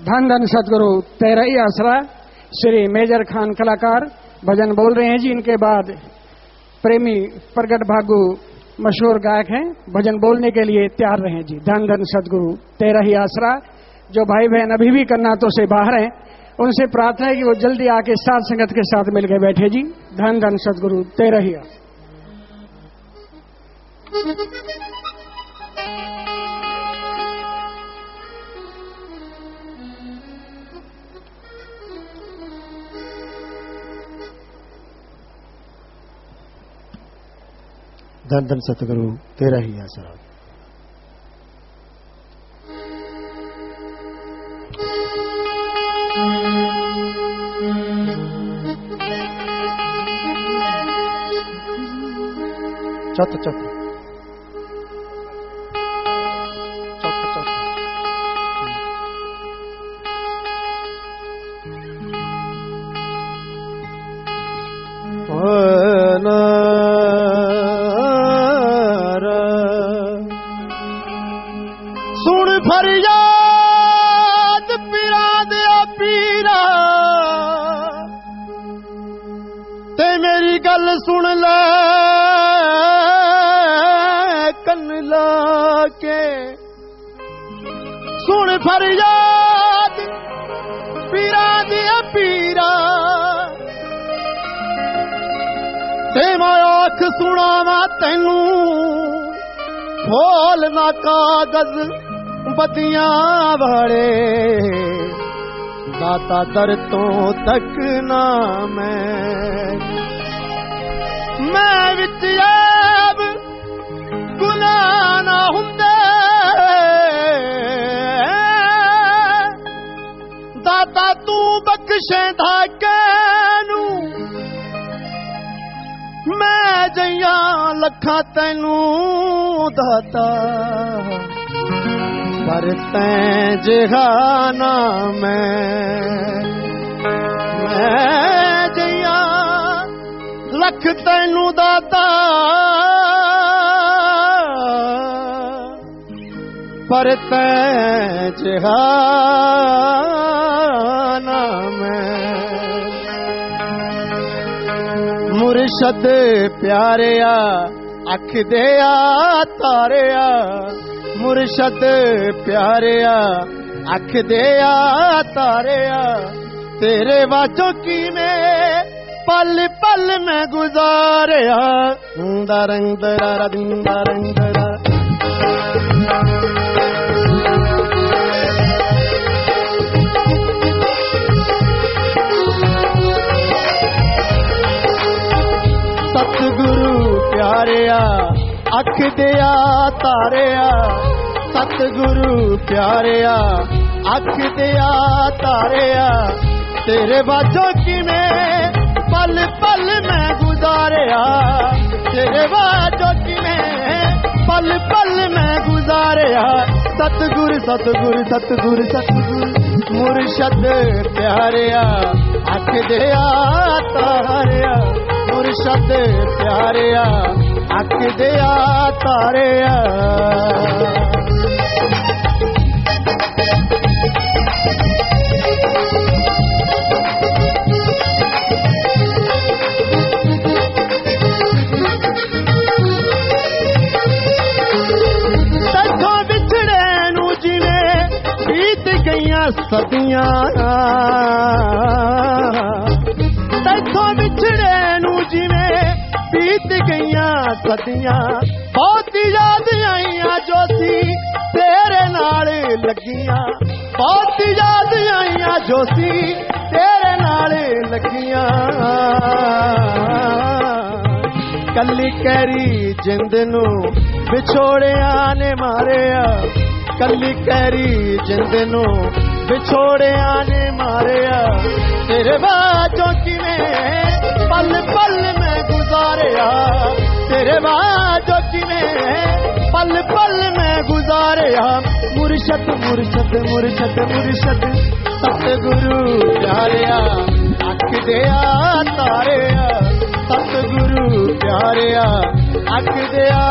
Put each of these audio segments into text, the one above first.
धन धन सतगुरु तेरा ही आसरा। श्री मेजर खान कलाकार भजन बोल रहे हैं जी। इनके बाद प्रेमी प्रगट भागू मशहूर गायक हैं, भजन बोलने के लिए तैयार रहें जी। धन धन सतगुरु तेरा ही आसरा। जो भाई बहन अभी भी कर्नाटक से बाहर हैं, उनसे प्रार्थना है कि वो जल्दी आके साथ संगत के साथ मिलकर बैठे जी। धन धन सतगुरु तेरा ही आसरा। धन धन सतगुरु तेरा ही आसरा। चौथा चौथा चौथा चौथा सुन फरियाद पीरा दिया पीरा, ते मेरी गल सुन ले कन ला के। सुन फरियाद पीरा दिया पीरा, ते मैं आख सुनावा तैनू खोल ना कागज बतियां भरे। दाता दर तो तक ना मैं विच ऐब गुनाह ना हुंदे। दाता तू बख्शेंदा कैनू, मैं जइया लखा तैनू दाता। पर तैं जहाना मैं जइया लख तैनू दाता। पर तैं जहाना मैं। मुर्शद प्यारिया अख दिया तारिया। मुर्शद प्यारिया अख दिया तारिया, तेरे वाजों की में पल पल में गुजारिया। दरंग दरा दिन दरंग दरा सतगुरु प्यारिया अख दिया तारिया। सतगुरु प्यारिया अख दिया तारिया, तेरे बाजों की में पल पल में गुजारिया। तेरे बाजों की में पल पल में गुजारिया। सतगुरु सतगुरु सतगुरु सतगुरु मुर्शद प्यारिया अख दिया तारिया। मुर्शद प्यारिया अख दिया तारिया। तैथों बिछड़े नू जिवें बीत गईयां सदियां। तैथों बिछड़े नू जिवें बीत गईयां सदियां। बहुत याद आईयां जो सी तेरे नाल लगियां। बहुत याद आईयां जो सी तेरे नाल लगियां। कली कैरी जिंद नू विछोड़िया ने मारिया। कली कैरी जिंद नू विछोड़िया ने मारिया। तेरे बाजों की में पल पल में गुजारिया। तेरे बाजों की में पल पल में गुजारिया। मुर्शद मुर्शद मुर्शद मुर्शद सतगुरु प्यारिया अख दिया तारिया। सतगुरु प्यारिया अख दिया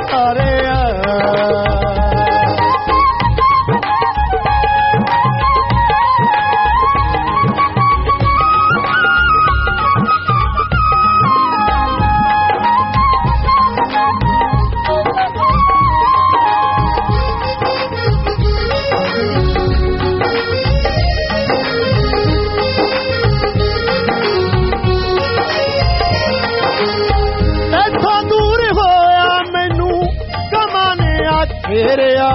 तारिया। घेरिया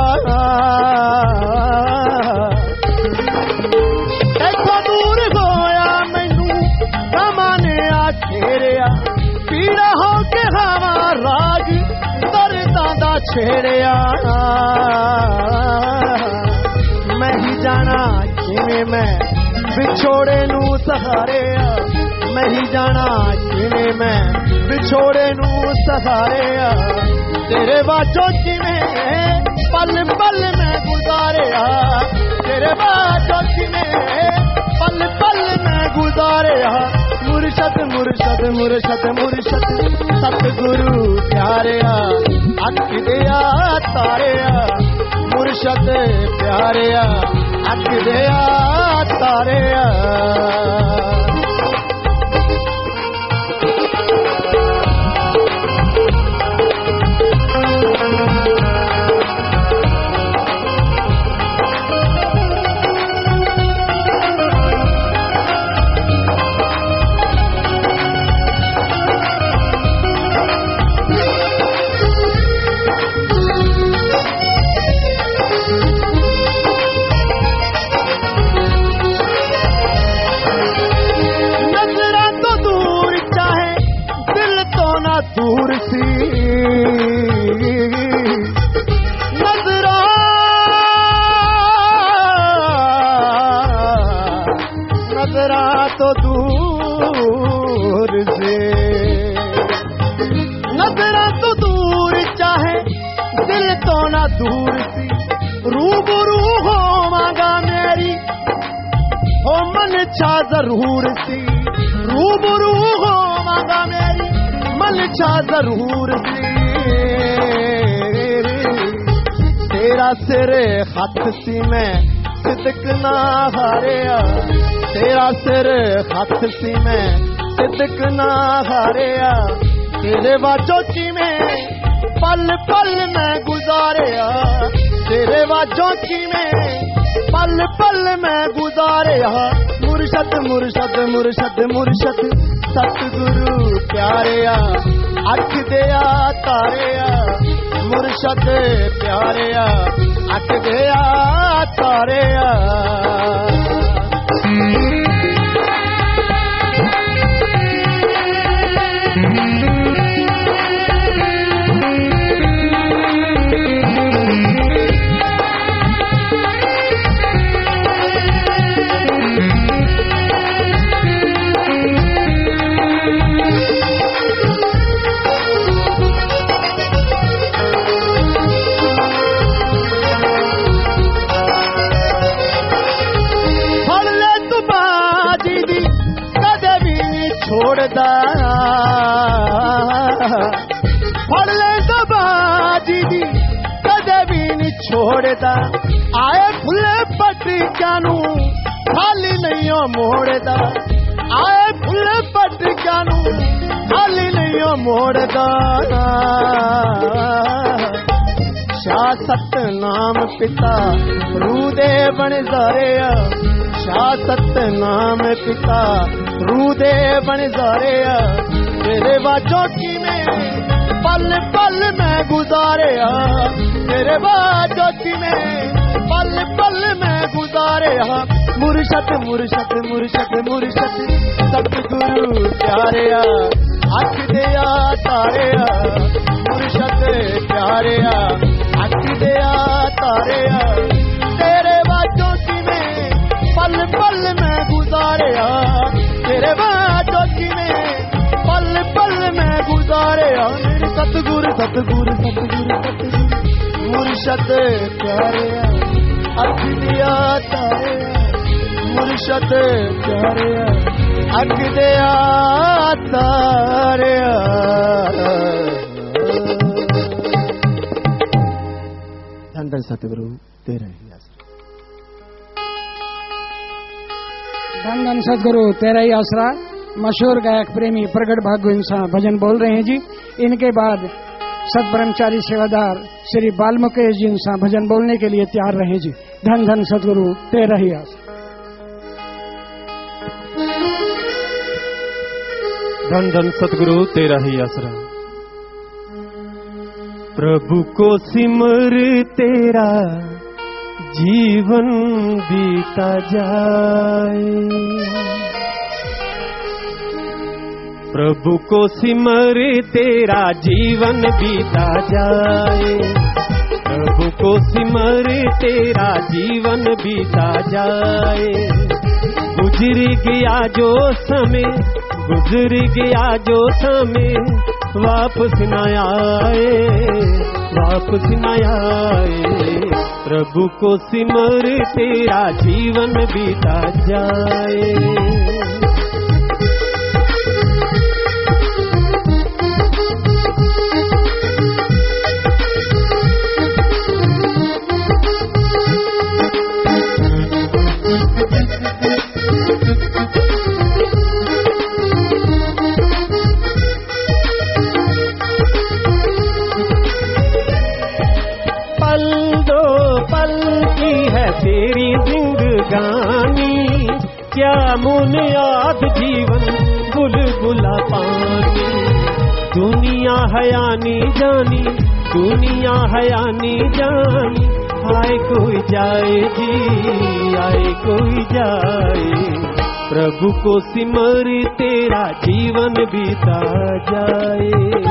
इथों दूर होया मैनू गमां ने घेरिया पीड़ा हो के हवा राज दर्दां दा छेड़िया मैं ही जाना किवें मैं विछोड़े नू सहारिया मैं ही जाना किवें मैं विछोड़े नू सहारिया तेरे बाजों किवें पल पल मैं गुजारिया तेरे बाजों किवें पल पल मैं गुजारिया मुर्शद मुर्शद मुर्शद मुर्शद सतगुरु प्यारिया अख दिया तारिया मुर्शद प्यारिया अख दिया तारिया दूर सी नजरा तो दूर से नजरा तो दूर चाहे दिल तो ना दूर सी रूबरू होवांगा मेरी हो मन छा जरूर सी रूबरू होवांगा मेरी मन छा जरूर सी तेरा सिर हथ सी मैं सिदक ना हारिया तेरा सिर हथ सी मैं सिदक ना हारिया तेरे बाजों की में पल पल मैं गुजारिया तेरे बाजों की में पल पल मैं गुजारिया मुर्शद मुर्शद मुर्शद मुर्शद सतगुरु प्यारिया अख दिया तारिया मुर्शद प्यारिया अख दिया तारिया छोड़दा फड़ ले बाजी दी कदे भी नहीं छोड़दा आए खुले पटरिकां नू खाली नहीं मोड़दा आए खुले पटरिकां नू खाली नहीं मोड़दा शाह सतनाम पिता रूह दे बन जारिया शाह सतनाम पिता रूह दे बन जारिया तेरे बाजों की में पल पल मैं गुजारिया तेरे बाजों की में पल पल मैं गुजारिया मुर्शद मुर्शद मुर्शद मुर्शद सतगुरु प्यारिया अख दिया तारिया मुर्शद प्यारिया अख दिया तारिया तेरे बाजों की में पल पल मैं गुजारिया तेरे बाजों की में पल पल मैं गुजारिया मेरे सतगुरु सतगुरु सतगुरु सतगुरु मुर्शद प्यारिया अख दिया तारिया मुर्शद प्यारिया अख दिया तारिया धन सतगुरु तेरा ही आसरा धन धन सतगुरु तेरा ही आसरा मशहूर गायक प्रेमी प्रगट भागु इंसान भजन बोल रहे हैं जी। इनके बाद सत ब्रह्मचारी सेवादार श्री बाल मुकेश जी इंसान भजन बोलने के लिए तैयार रहे जी। धन धन सतगुरु तेरा ही आसरा धन धन सतगुरु तेरा ही आसरा। प्रभु को सिमर तेरा जीवन बीता जाए। प्रभु को सिमर तेरा जीवन बीता जाए। प्रभु को सिमर तेरा जीवन बीता जाए। गुजर गया जो समय, गुजर गया जो समय, वापस न आए, वापस न आए। प्रभु को सिमर तेरा जीवन बीता जाए। तेरी जिंदगानी क्या मुनियाद जीवन बुलबुला पानी। दुनिया है आनी जानी, दुनिया है आनी जानी, आए कोई जाए जी, आए कोई जाए। प्रभु को सिमर तेरा जीवन बीता जाए।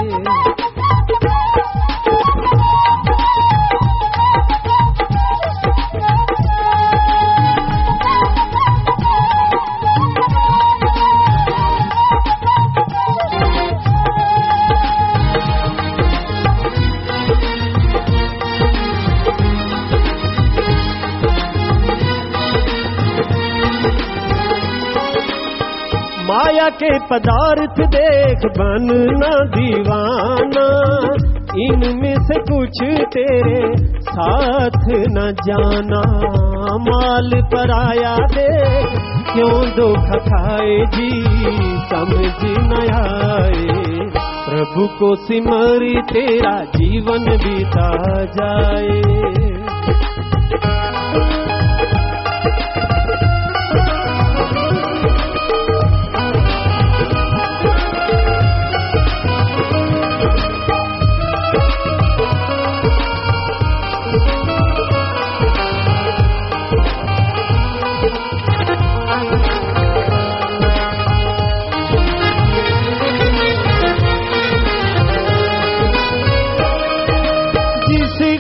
माया के पदार्थ देख बनना दीवाना, इनमें से कुछ तेरे साथ न जाना। माल पर आया देख क्यों धोखा खाए जी, समझ न आए। प्रभु को सिमर तेरा जीवन बीता जाए।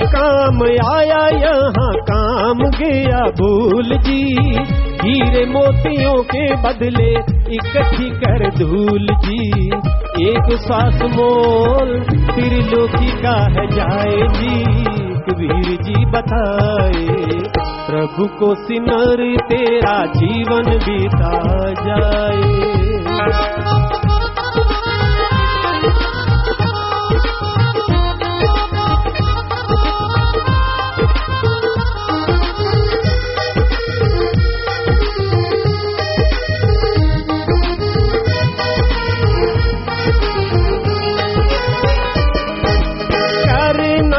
काम आया यहाँ काम गया भूल जी, हीरे मोतियों के बदले इकट्ठी कर धूल जी। एक सांस मोल त्रिलोकी का है जाए जी, कबीर जी बताए। प्रभु को सिमर तेरा जीवन बीता जाए।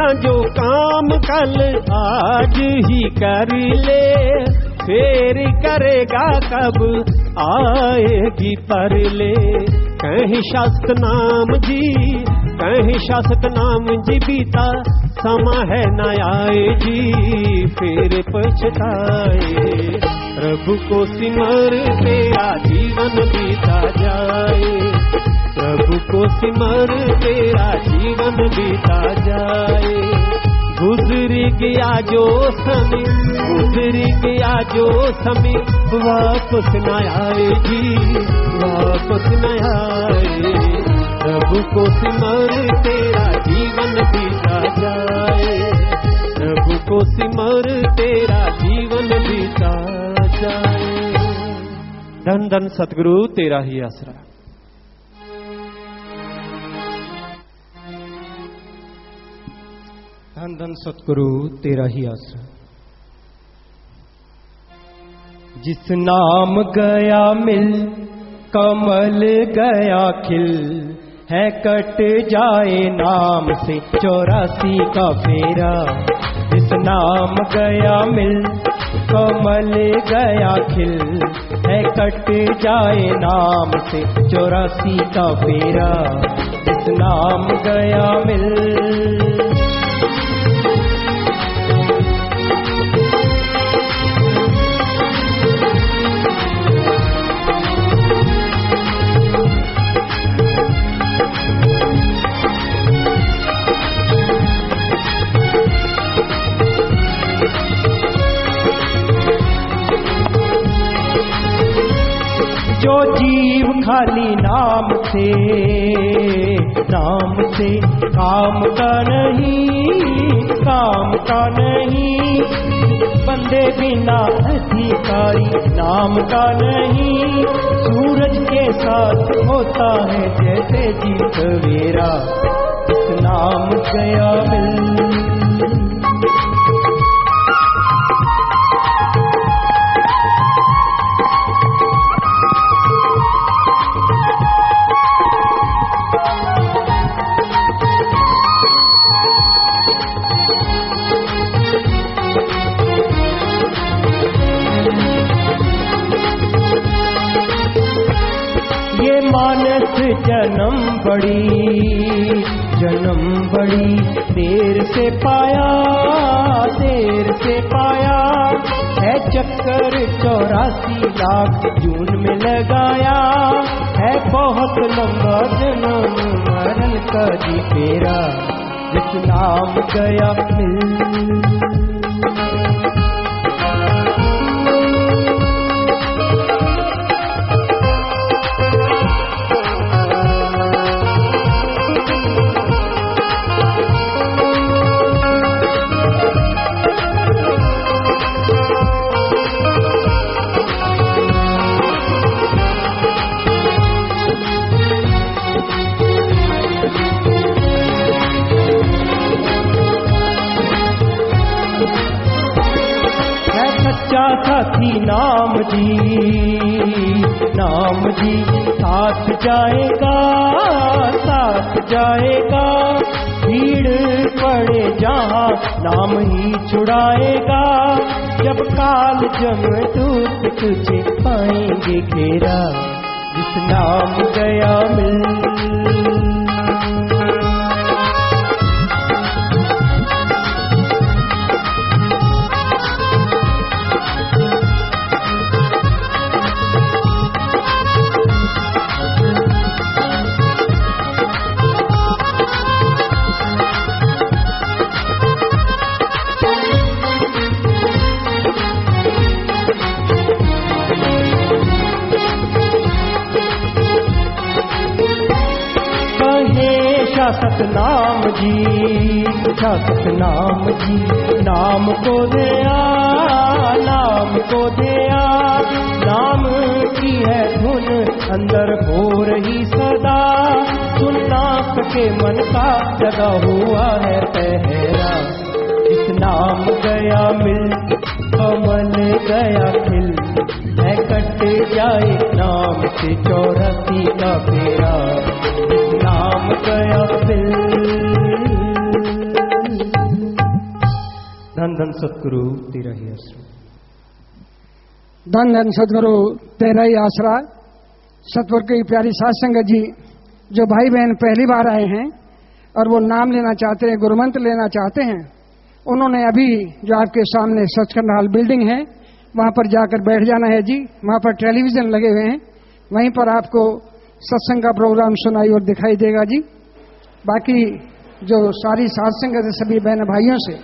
जो काम कल आज ही कर ले, फिर करेगा कब आएगी पर ले। कहीं शास्त्र नाम जी, कहीं शास्त्र नाम जी, बीता समा है न आए जी, फिर पछताए। प्रभु को सिमर तेरा जीवन बीता जाए। प्रभु को सिमर तेरा जीवन बीता जाए। गुजर गया जो समय, गुजर गया जो समय, वापस न आए जी, वापस न आए। प्रभु को सिमर तेरा जीवन बीता जाए। प्रभु को सिमर तेरा जीवन बीता जाए। धन धन सतगुरु तेरा ही आसरा। धन धन सतगुरु तेरा ही आसरा। जिस नाम गया मिल, कमल गया खिल, है कट जाए नाम से 84 का फेरा। जिस नाम गया मिल, कमल गया खिल, है कट जाए नाम से 84 का फेरा। जिस नाम गया मिल। जीव खाली नाम से काम का नहीं बंदे बिना अधिकारी नाम का नहीं। सूरज के साथ होता है जैसे जीव सवेरा, इस नाम गया मिल। मानस जन्म बड़ी देर से पाया है चक्कर 84 लाख जून में लगाया है। बहुत लंबा जन्म मरण का जी तेरा, जिस नाम गया मिल। साथी नाम जी साथ जाएगा भीड़ पड़े जहाँ नाम ही छुड़ाएगा। जब काल जमदूत तुझे पाएंगे घेरा, जिस नाम गया मिल। सतनाम जी नाम को दिया नाम की है धुन अंदर हो रही सदा। सुनना के मन का लगा हुआ है पहरा, इस नाम गया मिल कमल गया खिल है कट जाए नाम से 84 का फेरा, इस नाम गया मिल। धन धन सतगुरु तेरा ही आसरा। धन धन सतगुरु तेरा ही आसरा। सतगुरु की प्यारी साध संगत जी, जो भाई बहन पहली बार आए हैं और वो नाम लेना चाहते हैं, गुरुमंत्र लेना चाहते हैं, उन्होंने अभी जो आपके सामने सचखंड हॉल बिल्डिंग है वहां पर जाकर बैठ जाना है जी। वहां पर टेलीविजन लगे हुए हैं, वहीं पर आपको सत्संग का प्रोग्राम सुनाई और दिखाई देगा जी। बाकी जो सारी साध संगत सभी बहन भाइयों से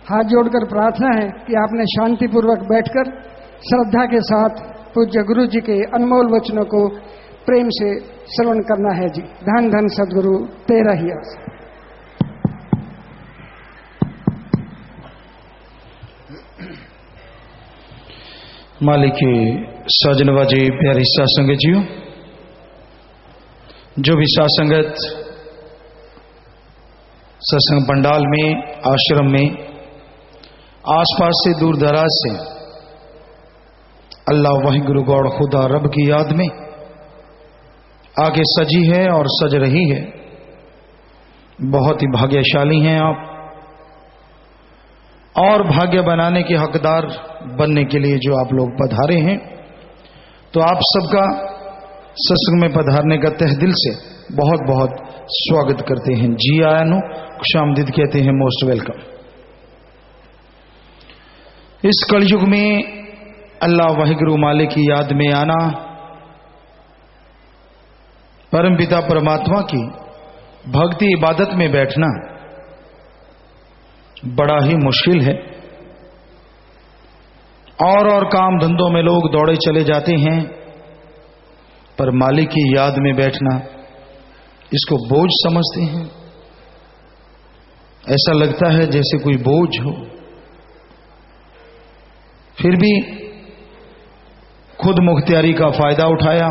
हाथ जोड़कर प्रार्थना है कि आपने शांतिपूर्वक बैठकर श्रद्धा के साथ पूज्य गुरु जी के अनमोल वचनों को प्रेम से श्रवण करना है जी। धन धन सद्गुरु तेरा ही आसरा। मालिक के साजनवाजी प्यारी साध संगत जियो, जो भी साध संगत सत्संग पंडाल में, आश्रम में, आसपास से दूर दराज से अल्लाह वही गुरु गौड़ खुदा रब की याद में आगे सजी है और सज रही है, बहुत ही भाग्यशाली हैं आप। और भाग्य बनाने के हकदार बनने के लिए जो आप लोग पधारे हैं, तो आप सबका सत्संग में पधारने का तहे दिल से बहुत बहुत स्वागत करते हैं। जी आया नो खुशामदीद कहते हैं, मोस्ट वेलकम। इस कलयुग में अल्लाह वाहिगुरु मालिक की याद में आना, परमपिता परमात्मा की भक्ति इबादत में बैठना बड़ा ही मुश्किल है। और काम धंधों में लोग दौड़े चले जाते हैं, पर मालिक की याद में बैठना इसको बोझ समझते हैं। ऐसा लगता है जैसे कोई बोझ हो। फिर भी खुद मुख्तियारी का फायदा उठाया।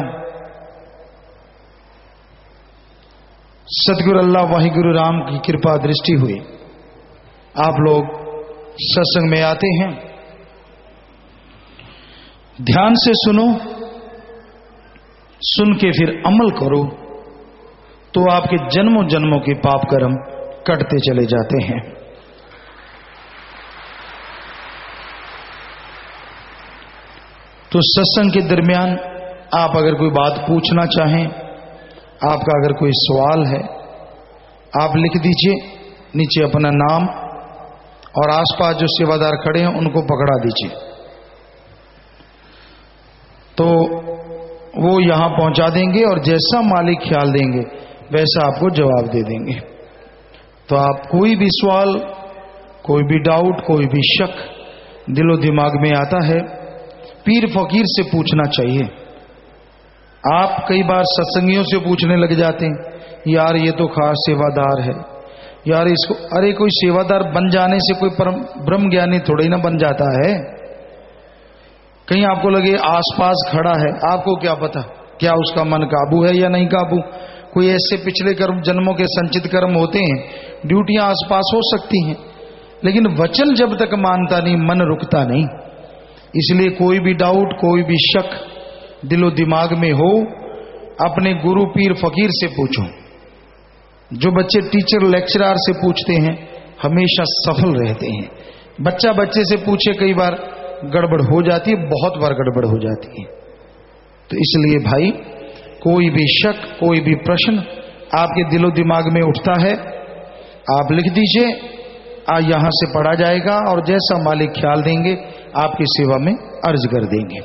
सतगुरु अल्लाह वाहिगुरु राम की कृपा दृष्टि हुई। आप लोग सत्संग में आते हैं, ध्यान से सुनो, सुन के फिर अमल करो तो आपके जन्मों जन्मों के पाप कर्म कटते चले जाते हैं। तो सत्संग के दरमियान आप अगर कोई बात पूछना चाहें, आपका अगर कोई सवाल है, आप लिख दीजिए नीचे अपना नाम और आसपास जो सेवादार खड़े हैं उनको पकड़ा दीजिए, तो वो यहां पहुंचा देंगे और जैसा मालिक ख्याल देंगे वैसा आपको जवाब दे देंगे। तो आप कोई भी सवाल, कोई भी डाउट, कोई भी शक दिलो दिमाग में आता है, पीर फकीर से पूछना चाहिए। आप कई बार सत्संगियों से पूछने लग जाते हैं, यार ये तो खास सेवादार है, यार इसको, अरे कोई सेवादार बन जाने से कोई परम ब्रह्म ज्ञानी थोड़ा ही ना बन जाता है। कहीं आपको लगे आसपास खड़ा है, आपको क्या पता क्या उसका मन काबू है या नहीं काबू। कोई ऐसे पिछले कर्म जन्मों के संचित कर्म होते हैं, ड्यूटियां आसपास हो सकती हैं, लेकिन वचन जब तक मानता नहीं मन रुकता नहीं। इसलिए कोई भी डाउट, कोई भी शक दिलो दिमाग में हो, अपने गुरु पीर फकीर से पूछो। जो बच्चे टीचर लेक्चरर से पूछते हैं हमेशा सफल रहते हैं। बच्चा बच्चे से पूछे कई बार गड़बड़ हो जाती है, बहुत बार गड़बड़ हो जाती है। तो इसलिए भाई कोई भी शक, कोई भी प्रश्न आपके दिलो दिमाग में उठता है, आप लिख दीजिए, यहां से पढ़ा जाएगा और जैसा मालिक ख्याल देंगे आपकी सेवा में अर्ज कर देंगे।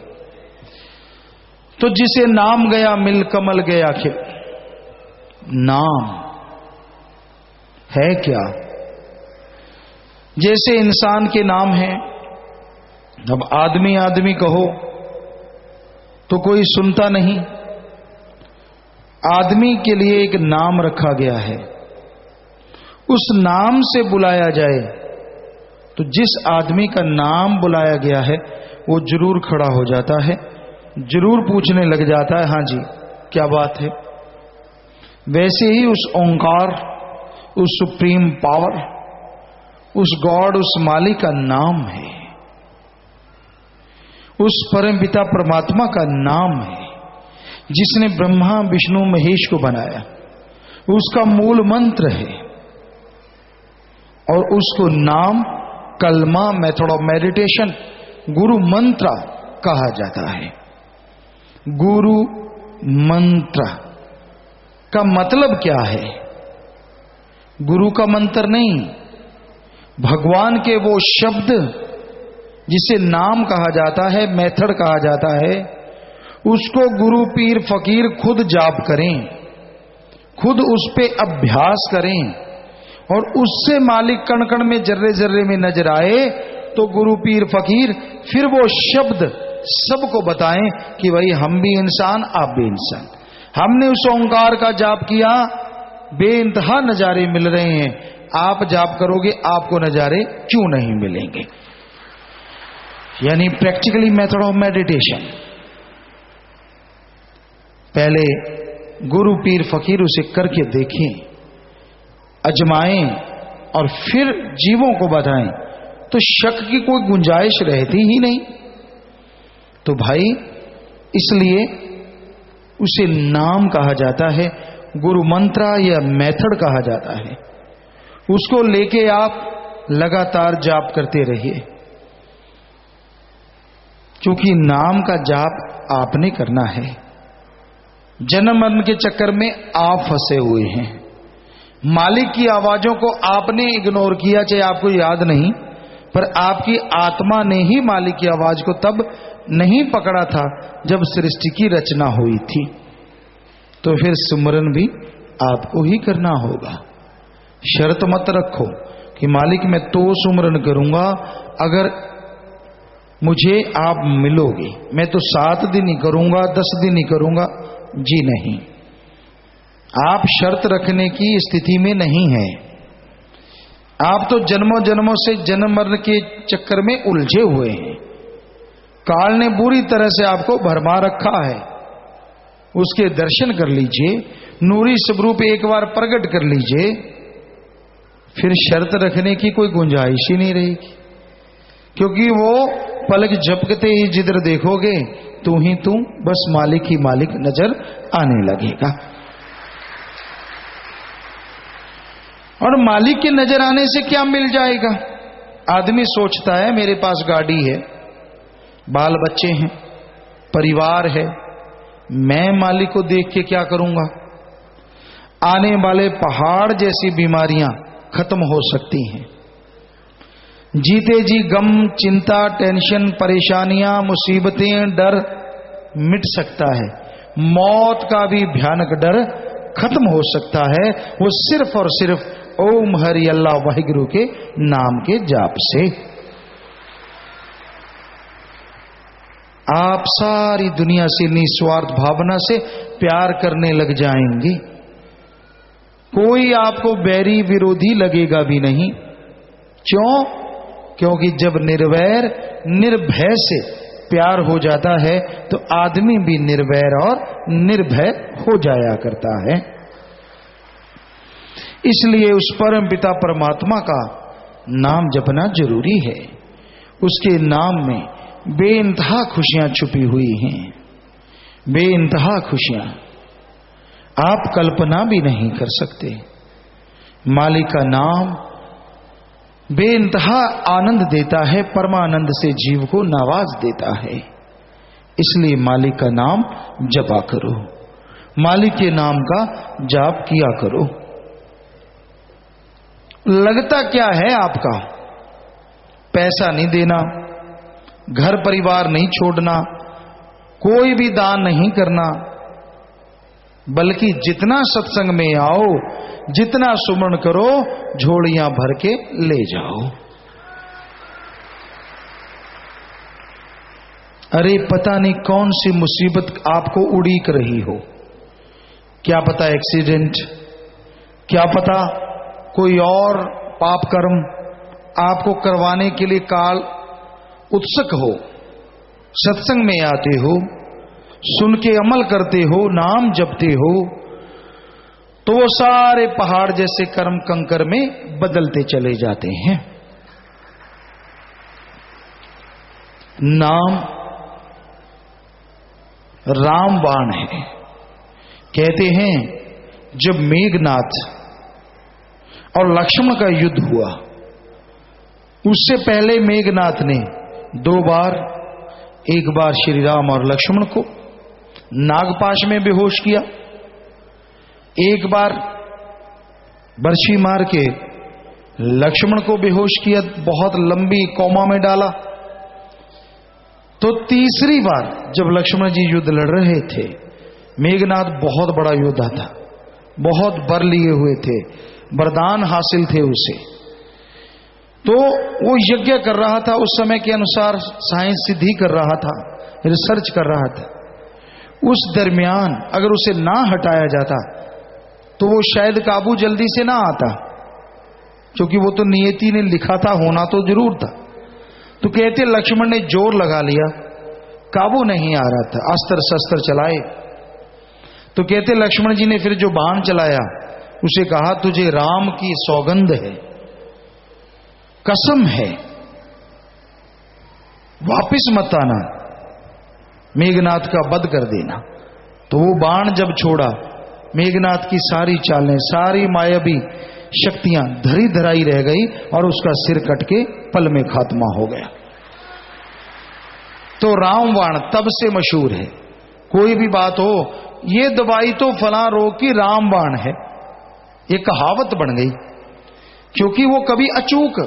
तो जिसे नाम गया मिल कमल गया खिल, नाम है क्या? जैसे इंसान के नाम है, अब आदमी आदमी कहो तो कोई सुनता नहीं। आदमी के लिए एक नाम रखा गया है, उस नाम से बुलाया जाए तो जिस आदमी का नाम बुलाया गया है वो जरूर खड़ा हो जाता है, जरूर पूछने लग जाता है, हां जी क्या बात है। वैसे ही उस ओंकार, उस सुप्रीम पावर, उस गॉड, उस मालिक का नाम है, उस परम पिता परमात्मा का नाम है जिसने ब्रह्मा विष्णु महेश को बनाया, उसका मूल मंत्र है। और उसको नाम, कलमा, मेथड ऑफ मेडिटेशन, गुरु मंत्र कहा जाता है। गुरु मंत्र का मतलब क्या है? गुरु का मंत्र नहीं, भगवान के वो शब्द जिसे नाम कहा जाता है, मेथड कहा जाता है, उसको गुरु पीर फकीर खुद जाप करें, खुद उस पे अभ्यास करें और उससे मालिक कण कण में, जर्रे जर्रे में नजर आए तो गुरु पीर फकीर फिर वो शब्द सबको बताएं कि भाई हम भी इंसान, आप भी इंसान। हमने उस ओंकार का जाप किया, बेइंतहा नजारे मिल रहे हैं, आप जाप करोगे आपको नजारे क्यों नहीं मिलेंगे? यानी प्रैक्टिकली मेथड ऑफ मेडिटेशन। पहले गुरु पीर फकीर उसे करके देखें, अजमाएं और फिर जीवों को बताएं तो शक की कोई गुंजाइश रहती ही नहीं। तो भाई इसलिए उसे नाम कहा जाता है, गुरु मंत्र या मेथड कहा जाता है। उसको लेके आप लगातार जाप करते रहिए, क्योंकि नाम का जाप आपने करना है। जन्म मरण के चक्कर में आप फंसे हुए हैं, मालिक की आवाजों को आपने इग्नोर किया, चाहे आपको याद नहीं, पर आपकी आत्मा ने ही मालिक की आवाज को तब नहीं पकड़ा था जब सृष्टि की रचना हुई थी। तो फिर सुमरन भी आपको ही करना होगा। शर्त मत रखो कि मालिक मैं तो सुमरन करूंगा अगर मुझे आप मिलोगे, मैं तो 7 दिन ही करूंगा, 10 दिन ही करूंगा। जी नहीं, आप शर्त रखने की स्थिति में नहीं है। आप तो जन्मों जन्मों से जन्म मरण के चक्कर में उलझे हुए हैं। काल ने बुरी तरह से आपको भरमा रखा है। उसके दर्शन कर लीजिए, नूरी स्वरूप एक बार प्रकट कर लीजिए, फिर शर्त रखने की कोई गुंजाइश ही नहीं रहेगी। क्योंकि वो पलक झपकते ही जिधर देखोगे तू ही तू, बस मालिक ही मालिक नजर आने लगेगा। और मालिक के नजर आने से क्या मिल जाएगा? आदमी सोचता है मेरे पास गाड़ी है, बाल बच्चे हैं, परिवार है, मैं मालिक को देख के क्या करूंगा? आने वाले पहाड़ जैसी बीमारियां खत्म हो सकती हैं। जीते जी गम, चिंता, टेंशन, परेशानियां, मुसीबतें, डर मिट सकता है। मौत का भी भयानक डर खत्म हो सकता है, वो सिर्फ और सिर्फ ओम हरि अल्लाह वाहिगुरु के नाम के जाप से। आप सारी दुनिया से निस्वार्थ भावना से प्यार करने लग जाएंगे। कोई आपको बैरी विरोधी लगेगा भी नहीं। क्यों? क्योंकि जब निर्वैर निर्भय से प्यार हो जाता है तो आदमी भी निर्वैर और निर्भय हो जाया करता है। इसलिए उस परम पिता परमात्मा का नाम जपना जरूरी है। उसके नाम में बेइंतहा खुशियां छुपी हुई हैं, बेइंतहा खुशियां आप कल्पना भी नहीं कर सकते। मालिक का नाम बेइंतहा आनंद देता है, परमानंद से जीव को नवाज देता है। इसलिए मालिक का नाम जपा करो, मालिक के नाम का जाप किया करो। लगता क्या है आपका? पैसा नहीं देना, घर परिवार नहीं छोड़ना, कोई भी दान नहीं करना, बल्कि जितना सत्संग में आओ, जितना सुमरण करो, झोलियां भर के ले जाओ। अरे पता नहीं कौन सी मुसीबत आपको उड़ीक रही हो। क्या पता एक्सीडेंट, क्या पता कोई और पाप कर्म आपको करवाने के लिए काल उत्सुक हो। सत्संग में आते हो, सुन के अमल करते हो, नाम जपते हो, तो वो सारे पहाड़ जैसे कर्म कंकर में बदलते चले जाते हैं। नाम रामबाण है। कहते हैं जब मेघनाथ और लक्ष्मण का युद्ध हुआ, उससे पहले मेघनाथ ने 2 बार, एक बार श्री राम और लक्ष्मण को नागपाश में बेहोश किया, एक बार बर्छी मार के लक्ष्मण को बेहोश किया, बहुत लंबी कोमा में डाला। तो तीसरी बार जब लक्ष्मण जी युद्ध लड़ रहे थे, मेघनाथ बहुत बड़ा योद्धा था, बहुत वर लिए हुए थे, वरदान हासिल थे उसे, तो वो यज्ञ कर रहा था, उस समय के अनुसार साइंस सिद्धि कर रहा था, रिसर्च कर रहा था। उस दरमियान अगर उसे ना हटाया जाता तो वो शायद काबू जल्दी से ना आता, क्योंकि वो तो नियति ने लिखा था, होना तो जरूर था। तो कहते लक्ष्मण ने जोर लगा लिया, काबू नहीं आ रहा था, अस्त्र शस्त्र चलाए। तो कहते लक्ष्मण जी ने फिर जो बाण चलाया, उसे कहा तुझे राम की सौगंध है, कसम है, वापिस मत आना, मेघनाथ का वध कर देना। तो वो बाण जब छोड़ा, मेघनाथ की सारी चालें, सारी मायावी शक्तियां धरी धराई रह गई और उसका सिर कट के पल में खात्मा हो गया। तो रामबाण तब से मशहूर है। कोई भी बात हो, ये दवाई तो फला रोग की रामबाण है, ये कहावत बन गई, क्योंकि वो कभी अचूक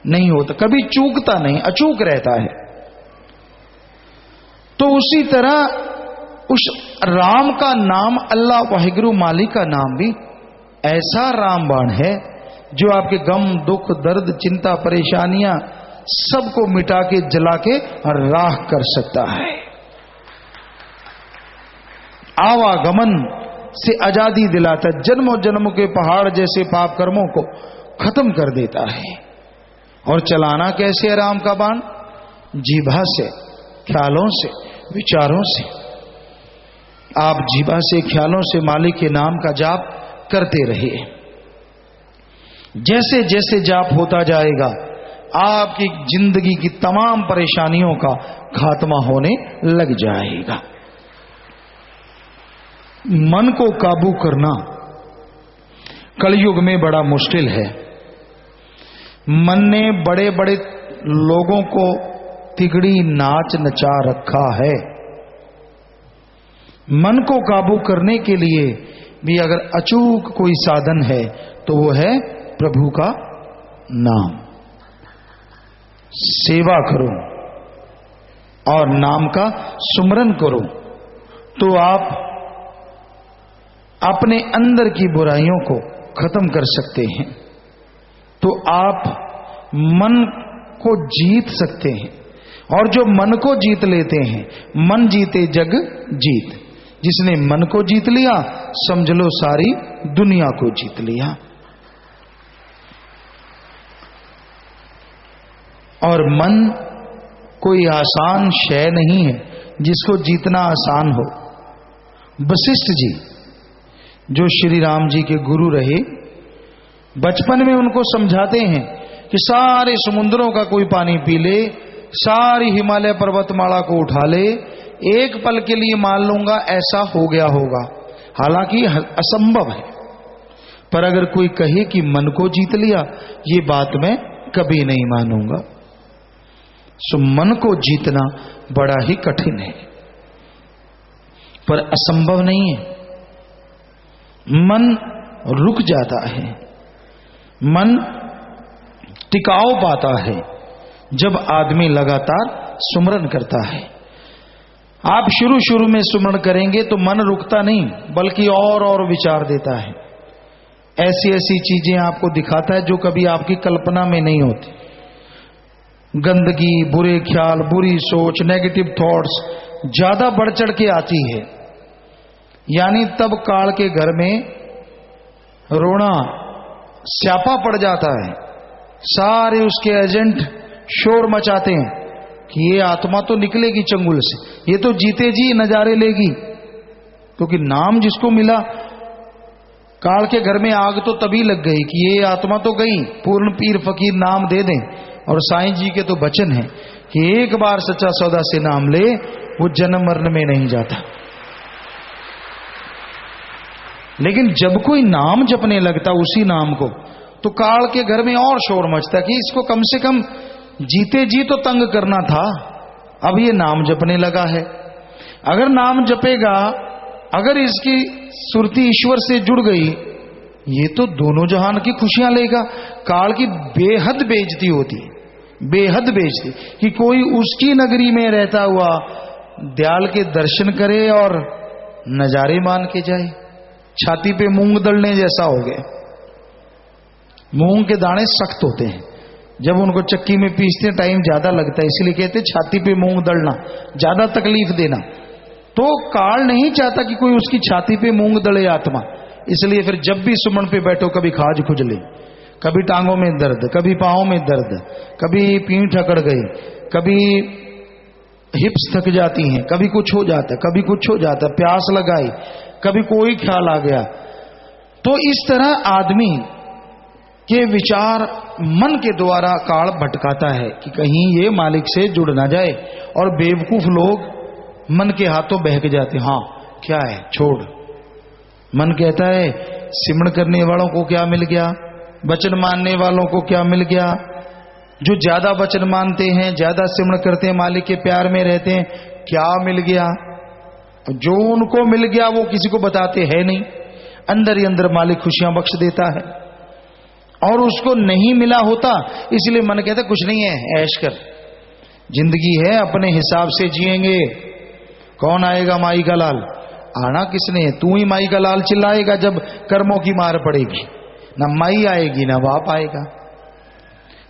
नहीं होता, कभी चूकता नहीं, अचूक रहता है। तो उसी तरह उस राम का नाम, अल्लाह वाहिगुरु मालिक का नाम भी ऐसा रामबाण है जो आपके गम, दुख, दर्द, चिंता, परेशानियां सबको मिटा के, जला के और राख कर सकता है। आवागमन से आजादी दिलाता है, जन्मों जन्मों के पहाड़ जैसे पाप कर्मों को खत्म कर देता है। और चलाना कैसे है राम का बाण? जीभा से, ख्यालों से, विचारों से। आप जीभा से, ख्यालों से मालिक के नाम का जाप करते रहिए। जैसे जैसे जाप होता जाएगा आपकी जिंदगी की तमाम परेशानियों का खात्मा होने लग जाएगा। मन को काबू करना कलयुग में बड़ा मुश्किल है। मन ने बड़े बड़े लोगों को तिगड़ी नाच नचा रखा है। मन को काबू करने के लिए भी अगर अचूक कोई साधन है तो वो है प्रभु का नाम। सेवा करो और नाम का सुमरन करो तो आप अपने अंदर की बुराइयों को खत्म कर सकते हैं, तो आप मन को जीत सकते हैं। और जो मन को जीत लेते हैं, मन जीते जग जीत। जिसने मन को जीत लिया समझ लो सारी दुनिया को जीत लिया। और मन कोई आसान शय नहीं है जिसको जीतना आसान हो। वशिष्ठ जी जो श्री राम जी के गुरु रहे, बचपन में उनको समझाते हैं कि सारे समुद्रों का कोई पानी पी ले, सारी हिमालय पर्वतमाला को उठा ले, एक पल के लिए मान लूंगा ऐसा हो गया होगा। हालांकि असंभव है, पर अगर कोई कहे कि मन को जीत लिया, ये बात मैं कभी नहीं मानूंगा। सो मन को जीतना बड़ा ही कठिन है, पर असंभव नहीं है। मन रुक जाता है, मन टिकाव पाता है जब आदमी लगातार सुमरन करता है। आप शुरू शुरू में सुमरन करेंगे तो मन रुकता नहीं बल्कि और विचार देता है। ऐसी ऐसी चीजें आपको दिखाता है जो कभी आपकी कल्पना में नहीं होती। गंदगी, बुरे ख्याल, बुरी सोच, नेगेटिव थॉट्स ज्यादा बढ़ चढ़ के आती है। यानी तब काल के घर में रोना स्यापा पड़ जाता है। सारे उसके एजेंट शोर मचाते हैं कि ये आत्मा तो निकलेगी चंगुल से, ये तो जीते जी नजारे लेगी। क्योंकि नाम जिसको मिला, काल के घर में आग तो तभी लग गई कि ये आत्मा तो गई, पूर्ण पीर फकीर नाम दे दें। और साईं जी के तो वचन है कि एक बार सच्चा सौदा से नाम ले वो जन्म मरण में नहीं जाता। लेकिन जब कोई नाम जपने लगता उसी नाम को, तो काल के घर में और शोर मचता कि इसको कम से कम जीते जी तो तंग करना था, अब ये नाम जपने लगा है। अगर नाम जपेगा, अगर इसकी सुरती ईश्वर से जुड़ गई, ये तो दोनों जहान की खुशियां लेगा। काल की बेहद बेइज्जती होती है, बेहद बेइज्जती कि कोई उसकी नगरी में रहता हुआ दयाल के दर्शन करे और नजारे मान के जाए। छाती पे मूंग दलने जैसा हो गया। मूंग के दाने सख्त होते हैं, जब उनको चक्की में पीसते टाइम ज्यादा लगता है, इसलिए कहते छाती पे मूंग दलना, ज्यादा तकलीफ देना। तो काल नहीं चाहता कि कोई उसकी छाती पे मूंग दले आत्मा। इसलिए फिर जब भी सुमन पे बैठो कभी खाज खुजले, कभी टांगों में दर्द, कभी पांवों में दर्द, कभी पीठ अकड़ गई, कभी हिप्स थक जाती हैं, कभी कुछ हो जाता, कभी कुछ हो जाता, प्यास लगाई, कभी कोई ख्याल आ गया। तो इस तरह आदमी के विचार मन के द्वारा काल भटकाता है कि कहीं ये मालिक से जुड़ ना जाए। और बेवकूफ लोग मन के हाथों बहक जाते। हाँ क्या है, छोड़। मन कहता है सिमरण करने वालों को क्या मिल गया, वचन मानने वालों को क्या मिल गया। जो ज्यादा वचन मानते हैं, ज्यादा सिमरण करते हैं, मालिक के प्यार में रहते हैं, क्या मिल गया। जो उनको मिल गया वो किसी को बताते हैं नहीं। अंदर ही अंदर मालिक खुशियां बख्श देता है। और उसको नहीं मिला होता, इसलिए मन कहता कुछ नहीं है, ऐश कर, जिंदगी है, अपने हिसाब से जिएंगे। कौन आएगा माई का लाल, आना किसने है, तू ही माई का लाल चिल्लाएगा जब कर्मों की मार पड़ेगी। ना माई आएगी ना बाप आएगा,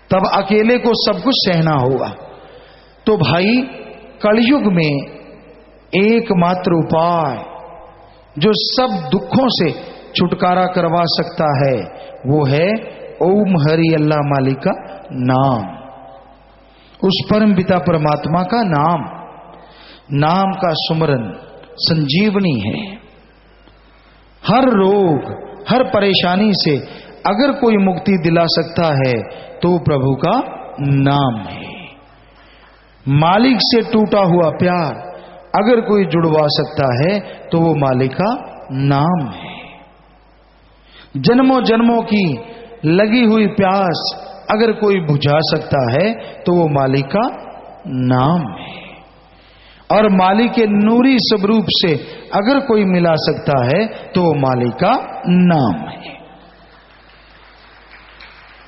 तब अकेले को सब कुछ सहना होगा। तो भाई कलयुग में एकमात्र उपाय जो सब दुखों से छुटकारा करवा सकता है, वो है ओम हरि अल्लाह मालिक का नाम, उस परम पिता परमात्मा का नाम। नाम का सुमरन संजीवनी है। हर रोग, हर परेशानी से अगर कोई मुक्ति दिला सकता है तो प्रभु का नाम है। मालिक से टूटा हुआ प्यार अगर कोई जुड़वा सकता है तो वो मालिक का नाम है। जन्मों जन्मों की लगी हुई प्यास अगर कोई बुझा सकता है तो वो मालिक का नाम है। और मालिक के नूरी स्वरूप से अगर कोई मिला सकता है तो वो मालिक का नाम है।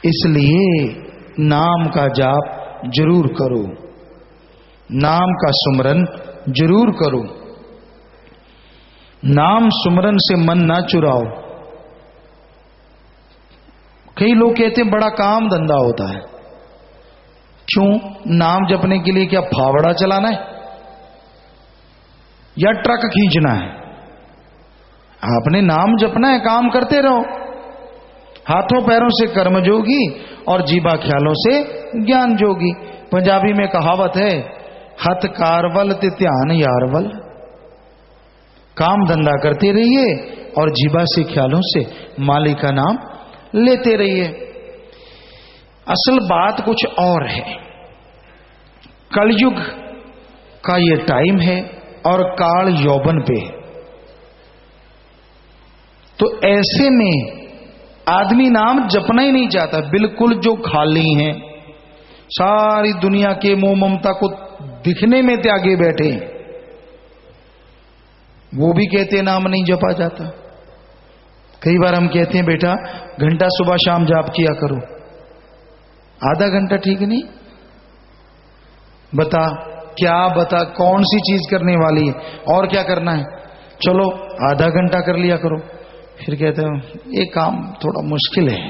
इसलिए नाम का जाप जरूर करो, नाम का सुमरन जरूर करो। नाम सुमरन से मन ना चुराओ। कई लोग कहते हैं बड़ा काम धंधा होता है। क्यों? नाम जपने के लिए क्या फावड़ा चलाना है या ट्रक खींचना है? आपने नाम जपना है, काम करते रहो। हाथों पैरों से कर्म जोगी और जीवा ख्यालों से ज्ञान जोगी। पंजाबी में कहावत है, हथ कारवल ते ध्यान यारवल। काम धंधा करते रहिए और जीवा से ख्यालों से मालिक का नाम लेते रहिए। असल बात कुछ और है। कलयुग का ये टाइम है और काल यौवन पे है। तो ऐसे में आदमी नाम जपना ही नहीं चाहता। बिल्कुल जो खाली हैं, सारी दुनिया के मोह ममता को दिखने में त्यागे बैठे हैं, वो भी कहते नाम नहीं जपा जाता। कई बार हम कहते हैं बेटा घंटा सुबह शाम जाप किया करो। आधा घंटा ठीक नहीं? बता क्या, बता कौन सी चीज करने वाली है और क्या करना है? चलो आधा घंटा कर लिया करो। फिर कहते हैं ये काम थोड़ा मुश्किल है,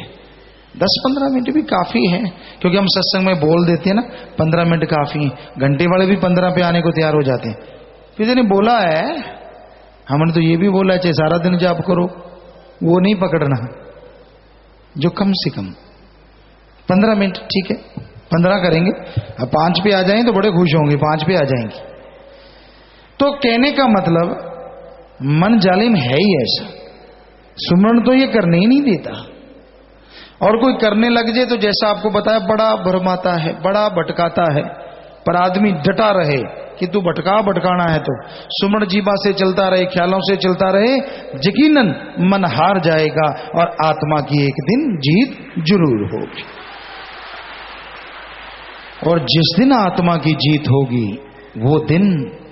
10-15 मिनट भी काफी है। क्योंकि हम सत्संग में बोल देते हैं ना 15 मिनट काफी है। घंटे वाले भी 15 पे आने को तैयार हो जाते हैं। फिर ने बोला है, हमने तो ये भी बोला है चाहे सारा दिन जाप करो, वो नहीं पकड़ना। जो कम से कम 15 मिनट ठीक है, 15 करेंगे। अब 5 पे आ जाएं तो बड़े खुश होंगे, 5 पे आ जाएंगे। तो कहने का मतलब मन जालिम है ही ऐसा, सुमरण तो ये करने ही नहीं देता। और कोई करने लग जाए तो जैसा आपको बताया बड़ा भरमाता है, बड़ा भटकाता है। पर आदमी डटा रहे कि तू भटकाना है तो सुमरण जीवा से चलता रहे, ख्यालों से चलता रहे, यकीनन मन हार जाएगा और आत्मा की एक दिन जीत जरूर होगी। और जिस दिन आत्मा की जीत होगी वो दिन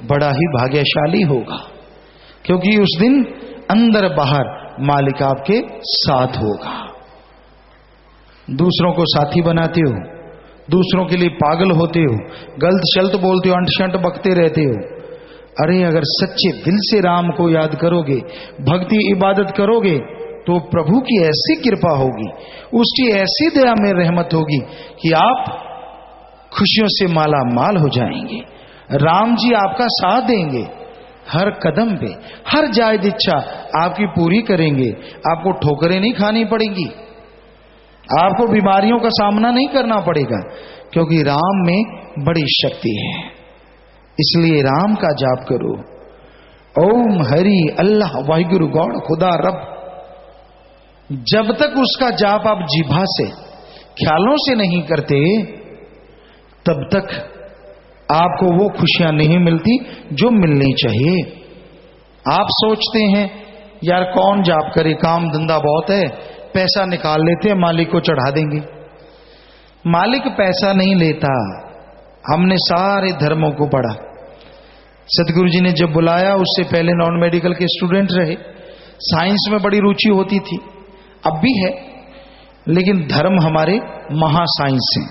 बड़ा ही भाग्यशाली होगा, क्योंकि उस दिन अंदर बाहर मालिक आपके साथ होगा। दूसरों को साथी बनाते हो, दूसरों के लिए पागल होते हो, गलत शल्त बोलते हो, अंट शंट बकते रहते हो। अरे अगर सच्चे दिल से राम को याद करोगे, भक्ति इबादत करोगे तो प्रभु की ऐसी कृपा होगी, उसकी ऐसी दया में रहमत होगी कि आप खुशियों से माला माल हो जाएंगे। राम जी आपका साथ देंगे हर कदम पे, हर जायज इच्छा आपकी पूरी करेंगे। आपको ठोकरें नहीं खानी पड़ेंगी, आपको बीमारियों का सामना नहीं करना पड़ेगा, क्योंकि राम में बड़ी शक्ति है। इसलिए राम का जाप करो। ओम हरि अल्लाह वाहिगुरु गौड़ खुदा रब। जब तक उसका जाप आप जीभा से ख्यालों से नहीं करते तब तक आपको वो खुशियां नहीं मिलती जो मिलनी चाहिए। आप सोचते हैं यार कौन जाप करे, काम धंधा बहुत है, पैसा निकाल लेते हैं मालिक को चढ़ा देंगे। मालिक पैसा नहीं लेता। हमने सारे धर्मों को पढ़ा। सतगुरु जी ने जब बुलाया उससे पहले नॉन मेडिकल के स्टूडेंट रहे, साइंस में बड़ी रुचि होती थी, अब भी है, लेकिन धर्म हमारे महासाइंस हैं।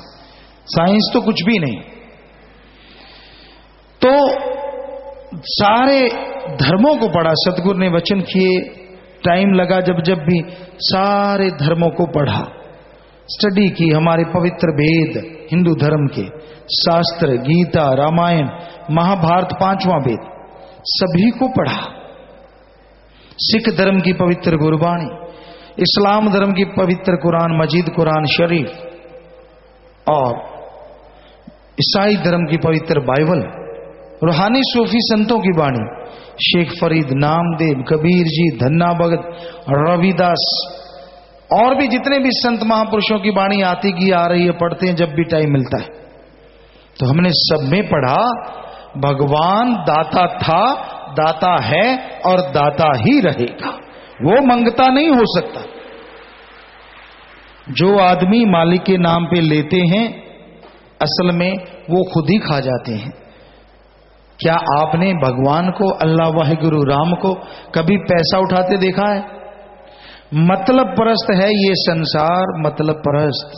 साइंस तो कुछ भी नहीं। तो सारे धर्मों को पढ़ा, सतगुरु ने वचन किए, टाइम लगा जब भी सारे धर्मों को पढ़ा, स्टडी की। हमारे पवित्र वेद हिंदू धर्म के शास्त्र, गीता, रामायण, महाभारत, 5वां वेद, सभी को पढ़ा। सिख धर्म की पवित्र गुरबाणी, इस्लाम धर्म की पवित्र कुरान मजीद, कुरान शरीफ और ईसाई धर्म की पवित्र बाइबल, रूहानी सूफी संतों की बाणी, शेख फरीद, नामदेव, कबीर जी, धन्ना भगत, रविदास और भी जितने भी संत महापुरुषों की बाणी आती की आ रही है, पढ़ते हैं जब भी टाइम मिलता है। तो हमने सब में पढ़ा भगवान दाता था, दाता है और दाता ही रहेगा, वो मंगता नहीं हो सकता। जो आदमी मालिक के नाम पे लेते हैं असल में वो खुद ही खा जाते हैं। क्या आपने भगवान को, अल्लाह वाहिगुरु राम को कभी पैसा उठाते देखा है? मतलब परस्त है ये संसार, मतलब परस्त,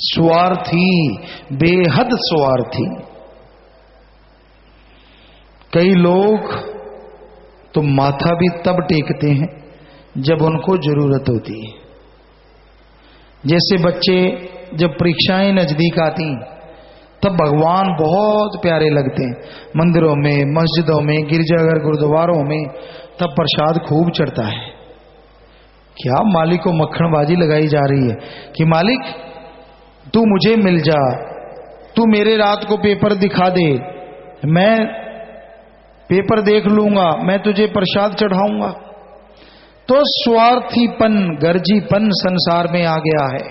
स्वार्थी, बेहद स्वार्थी। कई लोग तो माथा भी तब टेकते हैं जब उनको जरूरत होती है। जैसे बच्चे जब परीक्षाएं नजदीक आती तब भगवान बहुत प्यारे लगते हैं, मंदिरों में, मस्जिदों में, गिरजाघर, गुरुद्वारों में तब प्रसाद खूब चढ़ता है। क्या मालिक को मक्खनबाजी लगाई जा रही है कि मालिक तू मुझे मिल जा, तू मेरे रात को पेपर दिखा दे, मैं पेपर देख लूंगा, मैं तुझे प्रसाद चढ़ाऊंगा। तो स्वार्थीपन, गर्जीपन संसार में आ गया है।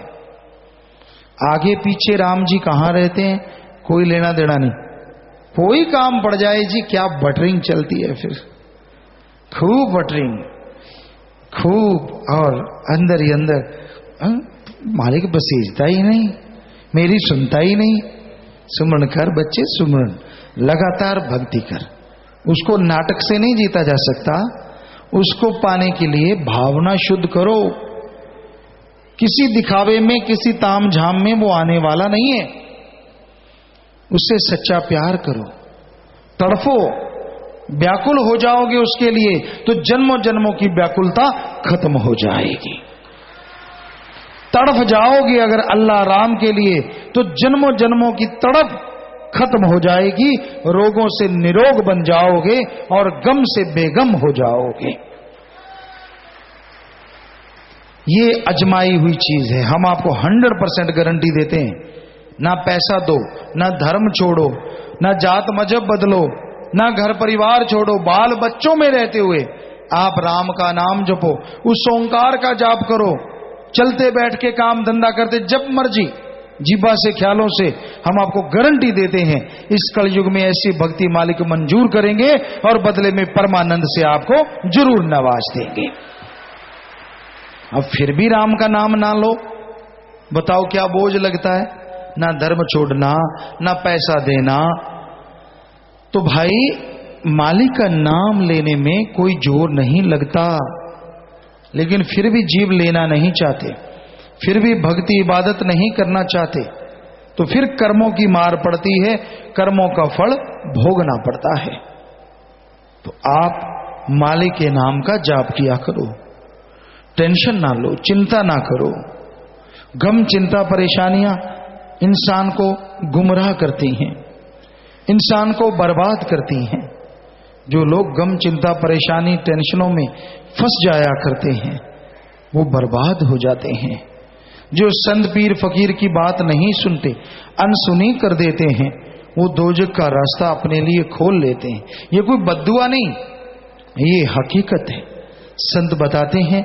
आगे पीछे राम जी कहां रहते हैं कोई लेना देना नहीं, कोई काम पड़ जाए जी क्या बटरिंग चलती है, फिर खूब बटरिंग, खूब, और अंदर ही अंदर मालिक बसीजता ही नहीं, मेरी सुनता ही नहीं। सुमरण कर बच्चे, सुमरण, लगातार भक्ति कर। उसको नाटक से नहीं जीता जा सकता, उसको पाने के लिए भावना शुद्ध करो। किसी दिखावे में, किसी ताम झाम में वो आने वाला नहीं है। उससे सच्चा प्यार करो, तड़फो, व्याकुल हो जाओगे उसके लिए तो जन्मों जन्मों की व्याकुलता खत्म हो जाएगी। तड़फ जाओगे अगर अल्लाह राम के लिए तो जन्मों जन्मों की तड़प खत्म हो जाएगी, रोगों से निरोग बन जाओगे और गम से बेगम हो जाओगे। ये अजमाई हुई चीज है, हम आपको 100% गारंटी देते हैं। ना पैसा दो, ना धर्म छोड़ो, ना जात मजहब बदलो, ना घर परिवार छोड़ो, बाल बच्चों में रहते हुए आप राम का नाम जपो, उस ओंकार का जाप करो, चलते बैठ के काम धंधा करते, जब मर्जी जीबा से, ख्यालों से। हम आपको गारंटी देते हैं इस कलयुग में ऐसी भक्ति मालिक मंजूर करेंगे और बदले में परमानंद से आपको जरूर नवाज देंगे। अब फिर भी राम का नाम ना लो, बताओ क्या बोझ लगता है? ना धर्म छोड़ना, ना पैसा देना। तो भाई मालिक का नाम लेने में कोई जोर नहीं लगता, लेकिन फिर भी जीव लेना नहीं चाहते, फिर भी भक्ति इबादत नहीं करना चाहते, तो फिर कर्मों की मार पड़ती है, कर्मों का फल भोगना पड़ता है। तो आप मालिक के नाम का जाप किया करो, टेंशन ना लो, चिंता ना करो। गम, चिंता, परेशानियां इंसान को गुमराह करती हैं, इंसान को बर्बाद करती हैं। जो लोग गम, चिंता, परेशानी, टेंशनों में फंस जाया करते हैं वो बर्बाद हो जाते हैं। जो संत पीर फकीर की बात नहीं सुनते, अनसुनी कर देते हैं, वो दोजख का रास्ता अपने लिए खोल लेते हैं। ये कोई बद्दुआ नहीं, ये हकीकत है। संत बताते हैं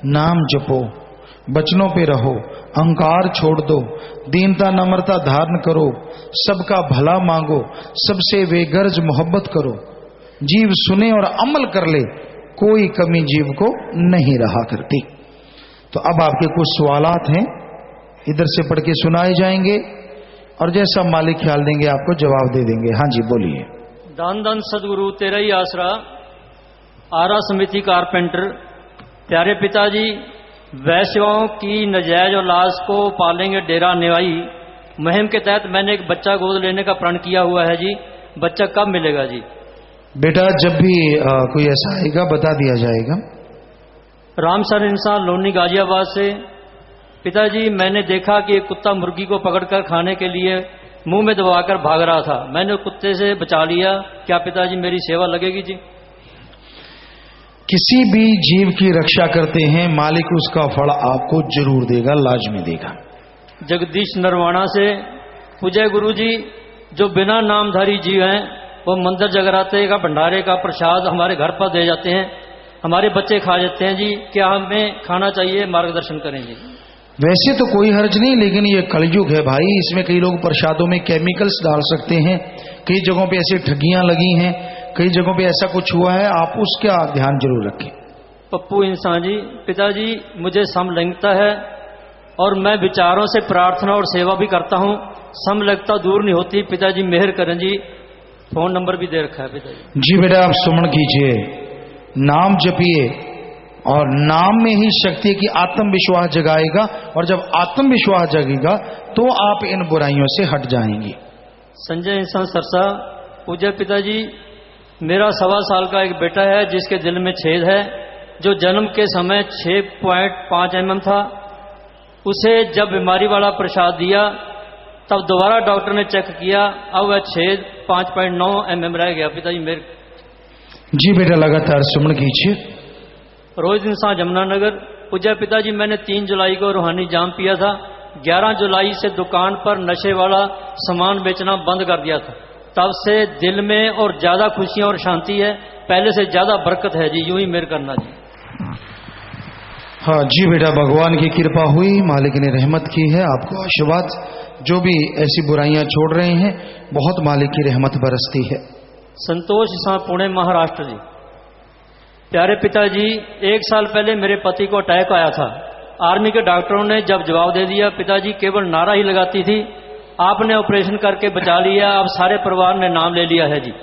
नाम जपो, बचनों पे रहो, अहंकार छोड़ दो, दीनता नम्रता धारण करो, सबका भला मांगो, सबसे बेगर्ज मोहब्बत करो। जीव सुने और अमल कर ले, कोई कमी जीव को नहीं रहा करती। तो अब आपके कुछ सवालात हैं, इधर से पढ़ के सुनाए जाएंगे और जैसा मालिक ख्याल देंगे आपको जवाब दे देंगे। हाँ जी बोलिए। दान दान सदगुरु तेरा ही आसरा, आरा समिति कारपेंटर। प्यारे पिताजी, वैश्यों की नजायज औलाद को पालेंगे डेरा निवाई मुहिम के तहत मैंने एक बच्चा गोद लेने का प्रण किया हुआ है जी। बच्चा कब मिलेगा जी? बेटा जब भी कोई ऐसा आएगा बता दिया जाएगा। राम सर इंसान, लोनी, गाजियाबाद से। पिताजी, मैंने देखा कि एक कुत्ता मुर्गी को पकड़कर खाने के लिए मुंह में दबाकर भाग रहा था, मैंने कुत्ते से बचा लिया, क्या पिताजी मेरी सेवा लगेगी जी? किसी भी जीव की रक्षा करते हैं, मालिक उसका फल आपको जरूर देगा, लाजमी देगा। जगदीश नरवाणा से पूज्य गुरु जी, जो बिना नामधारी जीव हैं वो मंदिर जगराते का भंडारे का प्रसाद हमारे घर पर दे जाते हैं, हमारे बच्चे खा जाते हैं जी, क्या हमें खाना चाहिए? मार्गदर्शन करें जी। वैसे तो कोई हर्ज नहीं, लेकिन ये कलयुग है भाई, इसमें कई लोग प्रसादों में केमिकल्स डाल सकते हैं, कई जगहों पे ऐसी ठगियां लगी हैं, कई जगहों पे ऐसा कुछ हुआ है, आप उसका ध्यान जरूर रखें। पप्पू इंसान जी, पिताजी मुझे समलैंगिकता है और मैं विचारों से प्रार्थना और सेवा भी करता हूँ, समलैंगिकता दूर नहीं होती, पिताजी मेहर करें जी। फोन नंबर भी दे रखा है पिताजी। जी बेटा, आप सुमन कीजिए, नाम जपिए, और नाम में ही शक्ति की आत्मविश्वास जगाएगा, और जब आत्मविश्वास जगेगा तो आप इन बुराइयों से हट जाएंगे। संजय इंसान सरसा, पूज्य पिताजी मेरा 1.25 साल का एक बेटा है जिसके दिल में छेद है, जो जन्म के समय 6.5 mm था। उसे जब बीमारी वाला प्रसाद दिया तब दोबारा डॉक्टर ने चेक किया, अब वह छेद 5.9 mm रह गया। पिताजी मेरे। जी बेटा, लगातार सुमन कीजिए। रोहित इंसान जमुनानगर, पूज्य पिताजी मैंने 3 जुलाई को रूहानी जाम पिया था, 11 जुलाई से दुकान पर नशे वाला सामान बेचना बंद कर दिया था, तब से दिल में और ज्यादा खुशियां और शांति है, पहले से ज्यादा बरकत है जी, यूं ही मेर करना जी। हाँ जी बेटा, भगवान की कृपा हुई, मालिक ने रहमत की है, आपको आशीर्वाद। जो भी ऐसी बुराइयां छोड़ रहे हैं, बहुत मालिक की रहमत बरसती है। संतोष इंसान पुणे महाराष्ट्र जी, प्यारे पिताजी 1 साल पहले मेरे पति को अटैक आया था, आर्मी के डॉक्टरों ने जब जवाब दे दिया, पिताजी केवल नारा ही लगाती थी, आपने ऑपरेशन करके बचा लिया, अब सारे परिवार ने नाम ले लिया है जी।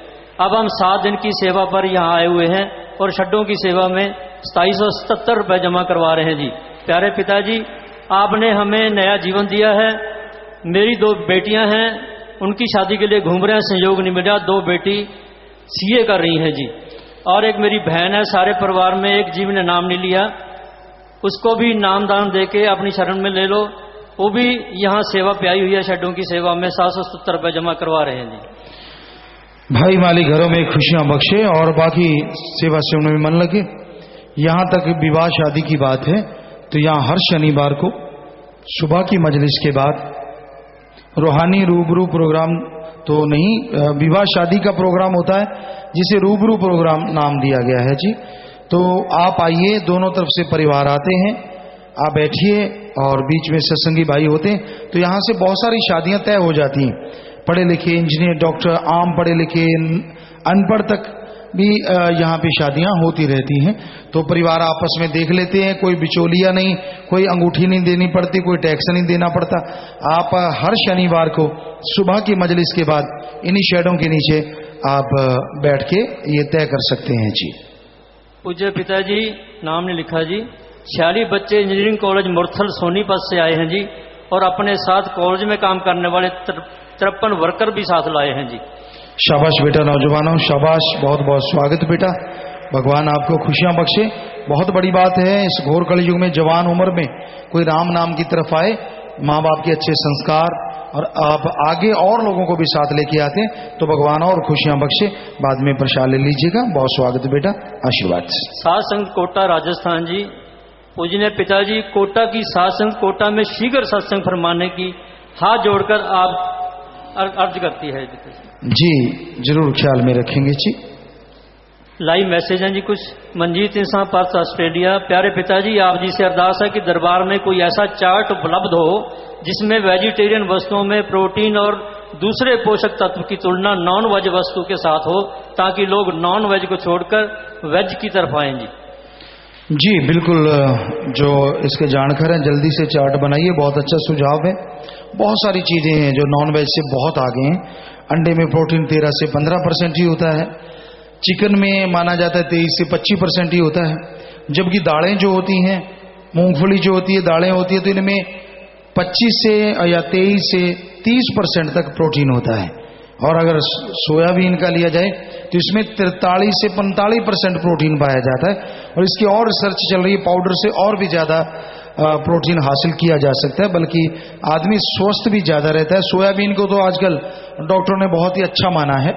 अब हम 7 दिन की सेवा पर यहाँ आए हुए हैं और शड्डों की सेवा में 2777 रुपये जमा करवा रहे हैं जी। प्यारे पिताजी आपने हमें नया जीवन दिया है, मेरी 2 बेटियां हैं, उनकी शादी के लिए घूम रहे हैं, संयोग नहीं मिला, 2 बेटी सीए कर रही हैं जी, और एक मेरी बहन है, सारे परिवार में एक जीव ने नाम नहीं लिया, उसको भी नामदान देके अपनी शरण में ले लो, वो भी यहाँ सेवा पे आई हुई है, शेडों की सेवा में 770 रुपये जमा करवा रहे हैं जी। भाई मालिक घरों में खुशियां बख्शे और बाकी सेवा सेवनों में मन लगे। यहाँ तक विवाह शादी की बात है तो यहाँ हर शनिवार को सुबह की मजलिस के बाद रूहानी रूबरू प्रोग्राम तो नहीं, विवाह शादी का प्रोग्राम होता है जिसे रूबरू प्रोग्राम नाम दिया गया है जी। तो आप आइए, दोनों तरफ से परिवार आते हैं, आप बैठिए और बीच में सत्संगी भाई होते हैं, तो यहाँ से बहुत सारी शादियां तय हो जाती हैं, पढ़े लिखे इंजीनियर डॉक्टर, आम पढ़े लिखे अनपढ़ तक भी यहाँ पे शादियां होती रहती हैं। तो परिवार आपस में देख लेते हैं, कोई बिचौलिया नहीं, कोई अंगूठी नहीं देनी पड़ती, कोई टैक्स नहीं देना पड़ता। आप हर शनिवार को सुबह की मजलिस के बाद इन्हीं शेडों के नीचे आप बैठ के ये तय कर सकते हैं जी। पूज्य पिताजी नाम ने लिखा जी, 46 बच्चे इंजीनियरिंग कॉलेज मुरथल सोनीपत से आए हैं जी, और अपने साथ कॉलेज में काम करने वाले 53 वर्कर भी साथ लाए हैं जी। शाबाश बेटा, नौजवानों शाबाश, बहुत बहुत स्वागत बेटा, भगवान आपको खुशियां बख्शे। बहुत बड़ी बात है इस घोर कलयुग में जवान उम्र में कोई राम नाम की तरफ आए, माँ बाप के अच्छे संस्कार और आप आगे और लोगों को भी साथ लेके आते हैं तो भगवान और खुशियां बख्शे। बाद में प्रसाद ले लीजिएगा, बहुत स्वागत बेटा, आशीर्वाद। सातसंग कोटा राजस्थान जी, पूजनीय पिताजी कोटा की सातसंग कोटा में शीघ्र सत्संग फरमाने की हाथ जोड़कर आप अर्ज करती है जी, जरूर ख्याल में रखेंगे जी। लाइव मैसेज हैं जी कुछ। मंजीत इंसान पर्थ ऑस्ट्रेलिया, प्यारे पिताजी आप जी से अरदास है कि दरबार में कोई ऐसा चार्ट उपलब्ध हो जिसमें वेजिटेरियन वस्तुओं में प्रोटीन और दूसरे पोषक तत्व की तुलना नॉन वेज वस्तु के साथ हो, ताकि लोग नॉन वेज को छोड़कर वेज की तरफ आएं जी। जी बिल्कुल, जो इसके जानकार हैं जल्दी से चार्ट बनाइए, बहुत अच्छा सुझाव है। बहुत सारी चीजें हैं जो नॉन वेज से बहुत आगे हैं। अंडे में प्रोटीन 13 से 15% ही होता है, चिकन में माना जाता है 23 से 25% ही होता है, जबकि दालें जो होती हैं, मूंगफली जो होती है, दालें होती है, तो इनमें 25 से या 23 से 30% तक प्रोटीन होता है। और अगर सोयाबीन का लिया जाए तो इसमें 43 से 45% प्रोटीन पाया जाता है, और इसकी और रिसर्च चल रही है, पाउडर से और भी ज़्यादा प्रोटीन हासिल किया जा सकता है, बल्कि आदमी स्वस्थ भी ज़्यादा रहता है। सोयाबीन को तो आजकल डॉक्टरों ने बहुत ही अच्छा माना है,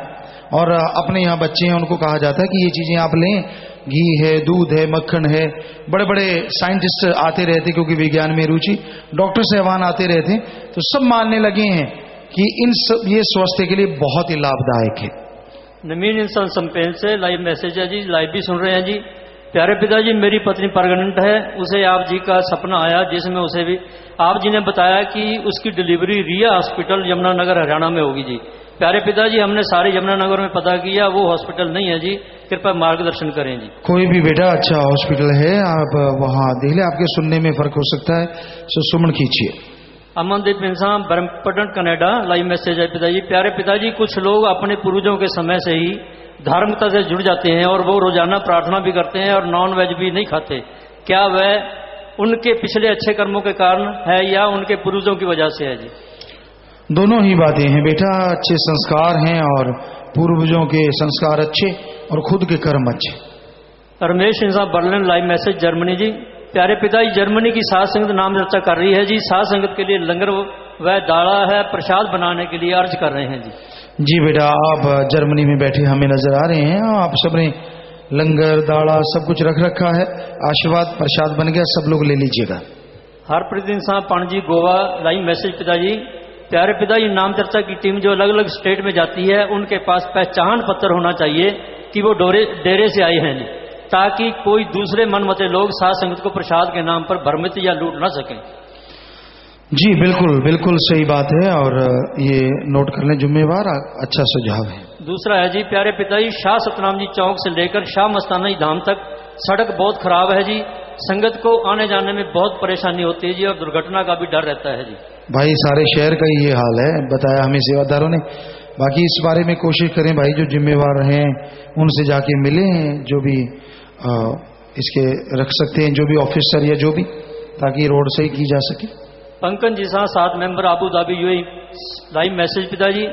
और अपने यहाँ बच्चे हैं उनको कहा जाता है कि ये चीज़ें आप लें, घी है, दूध है, मक्खन है। बड़े बड़े साइंटिस्ट आते रहते क्योंकि विज्ञान में रुचि, डॉक्टर साहबान आते रहते, तो सब मानने लगे हैं कि ये स्वास्थ्य के लिए बहुत ही लाभदायक है। नवीन इंसान संपेन से लाइव मैसेज है जी, लाइव भी सुन रहे हैं जी। प्यारे पिताजी, मेरी पत्नी प्रेग्नेंट है, उसे आप जी का सपना आया जिसमें उसे भी आप जी ने बताया कि उसकी डिलीवरी रिया हॉस्पिटल यमुनानगर हरियाणा में होगी जी। प्यारे पिताजी, हमने सारे यमुनानगर में पता किया, वो हॉस्पिटल नहीं है जी, कृपया मार्गदर्शन करें जी। कोई भी बेटा अच्छा हॉस्पिटल है, आप वहाँ देख ले, आपके सुनने में फर्क हो सकता है, सो सुमन कीजिए। अमनदीप इंसान ब्रह्मपटन कनाडा, लाइव मैसेज है पिताजी। प्यारे पिताजी, कुछ लोग अपने पूर्वजों के समय से ही धार्मिकता से जुड़ जाते हैं और वो रोजाना प्रार्थना भी करते हैं और नॉन वेज भी नहीं खाते। क्या वह उनके पिछले अच्छे कर्मों के कारण है या उनके पूर्वजों की वजह से है जी? दोनों ही बातें हैं बेटा, अच्छे संस्कार हैं और पूर्वजों के संस्कार अच्छे और खुद के कर्म अच्छे। रमेश इंसान बर्लिन, लाइव मैसेज जर्मनी जी। प्यारे पिताजी, जर्मनी की साध संगत नाम चर्चा कर रही है जी, साध संगत के लिए लंगर व दाड़ा है प्रसाद बनाने के लिए अर्ज कर रहे हैं जी। जी बेटा, आप जर्मनी में बैठे हमें नजर आ रहे हैं, आप सबने लंगर दाड़ा सब कुछ रख रखा है, आशीर्वाद प्रसाद बन गया, सब लोग ले लीजिएगा। हरप्रीत इंसान पाणजी गोवा, लाइव मैसेज पिताजी। प्यारे पिताजी, नाम चर्चा की टीम जो अलग अलग स्टेट में जाती है उनके पास पहचान पत्र होना चाहिए कि वो डेरे से आए हैं जी, ताकि कोई दूसरे मनमते लोग साध संगत को प्रसाद के नाम पर भ्रमित या लूट ना सकें। जी बिल्कुल बिल्कुल सही बात है और ये नोट करने जिम्मेवार अच्छा सुझाव है। दूसरा है जी, प्यारे पिताजी, शाह सतनाम जी चौक से लेकर शाह मस्ताना धाम तक सड़क बहुत खराब है जी, संगत को आने जाने में बहुत परेशानी होती है जी और दुर्घटना का भी डर रहता है जी। भाई सारे शहर का ये हाल है, बताया हमें सेवादारों ने। बाकी इस बारे में कोशिश करें भाई, जो जिम्मेवार हैं उनसे जाके मिलें, जो भी इसके रख सकते हैं, जो भी ऑफिसर या जो भी, ताकि रोड सही की जा सके। पंकज जी साथ 7 member Abu Dhabi UAE, live message पिताजी।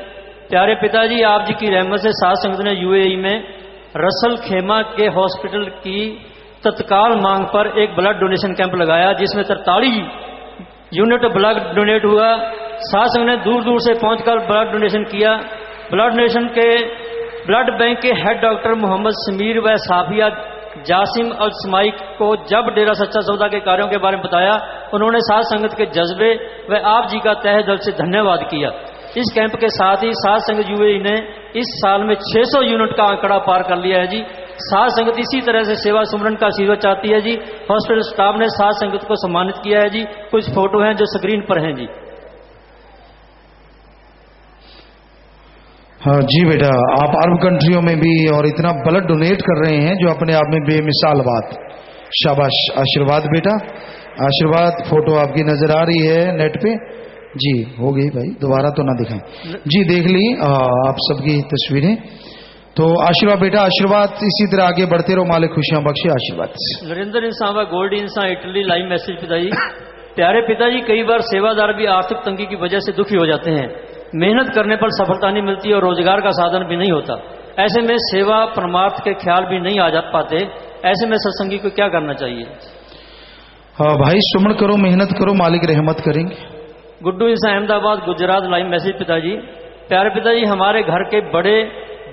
प्यारे पिताजी, आप जी की रहमत से साध संगत ने यूएई में रसल खेमा के हॉस्पिटल की तत्काल मांग पर एक ब्लड डोनेशन कैंप लगाया जिसमें 43 यूनिट ब्लड डोनेट हुआ। साध संगत ने दूर दूर से पहुंचकर ब्लड डोनेशन किया। ब्लड डोनेशन के ब्लड बैंक के हेड डॉक्टर मोहम्मद समीर व साफिया जासिम अल समाई को जब डेरा सच्चा सौदा के कार्यों के बारे में बताया, उन्होंने साध संगत के जज्बे व आप जी का तहे दिल से धन्यवाद किया। इस कैंप के साथ ही साध संगत यूएई ने इस साल में 600 यूनिट का आंकड़ा पार कर लिया है जी। साध संगत इसी तरह से सेवा सुमरन का आशीर्वाद चाहती है जी। हॉस्पिटल स्टाफ ने साध संगत को सम्मानित किया है जी। कुछ फोटो हैं जो स्क्रीन पर हैं जी। हाँ जी बेटा, आप अरब कंट्रियों में भी और इतना ब्लड डोनेट कर रहे हैं जो अपने आप में बेमिसाल बात। शाबाश, आशीर्वाद बेटा, आशीर्वाद। फोटो आपकी नजर आ रही है नेट पे जी, हो गई भाई, दोबारा तो ना दिखाएं जी, देख ली आप सबकी तस्वीरें। तो आशीर्वाद बेटा, आशीर्वाद, इसी तरह आगे बढ़ते रहो, मालिक खुशियां बख्शे, आशीर्वाद। नरेंद्र इंसान व गोल्ड इंसान इटली, लाइव मैसेज पिताजी। प्यारे पिताजी, कई बार सेवादार भी आर्थिक तंगी की वजह से दुखी हो जाते हैं, मेहनत करने पर सफलता नहीं मिलती और रोजगार का साधन भी नहीं होता। ऐसे में सेवा परमार्थ के ख्याल भी नहीं आ जा पाते, ऐसे में सत्संगी को क्या करना चाहिए? हाँ भाई, सुमन करो, मेहनत करो, मालिक रहमत करेंगे। गुड्डू इंसान अहमदाबाद गुजरात, लाइव मैसेज पिताजी। प्यारे पिताजी, हमारे घर के बड़े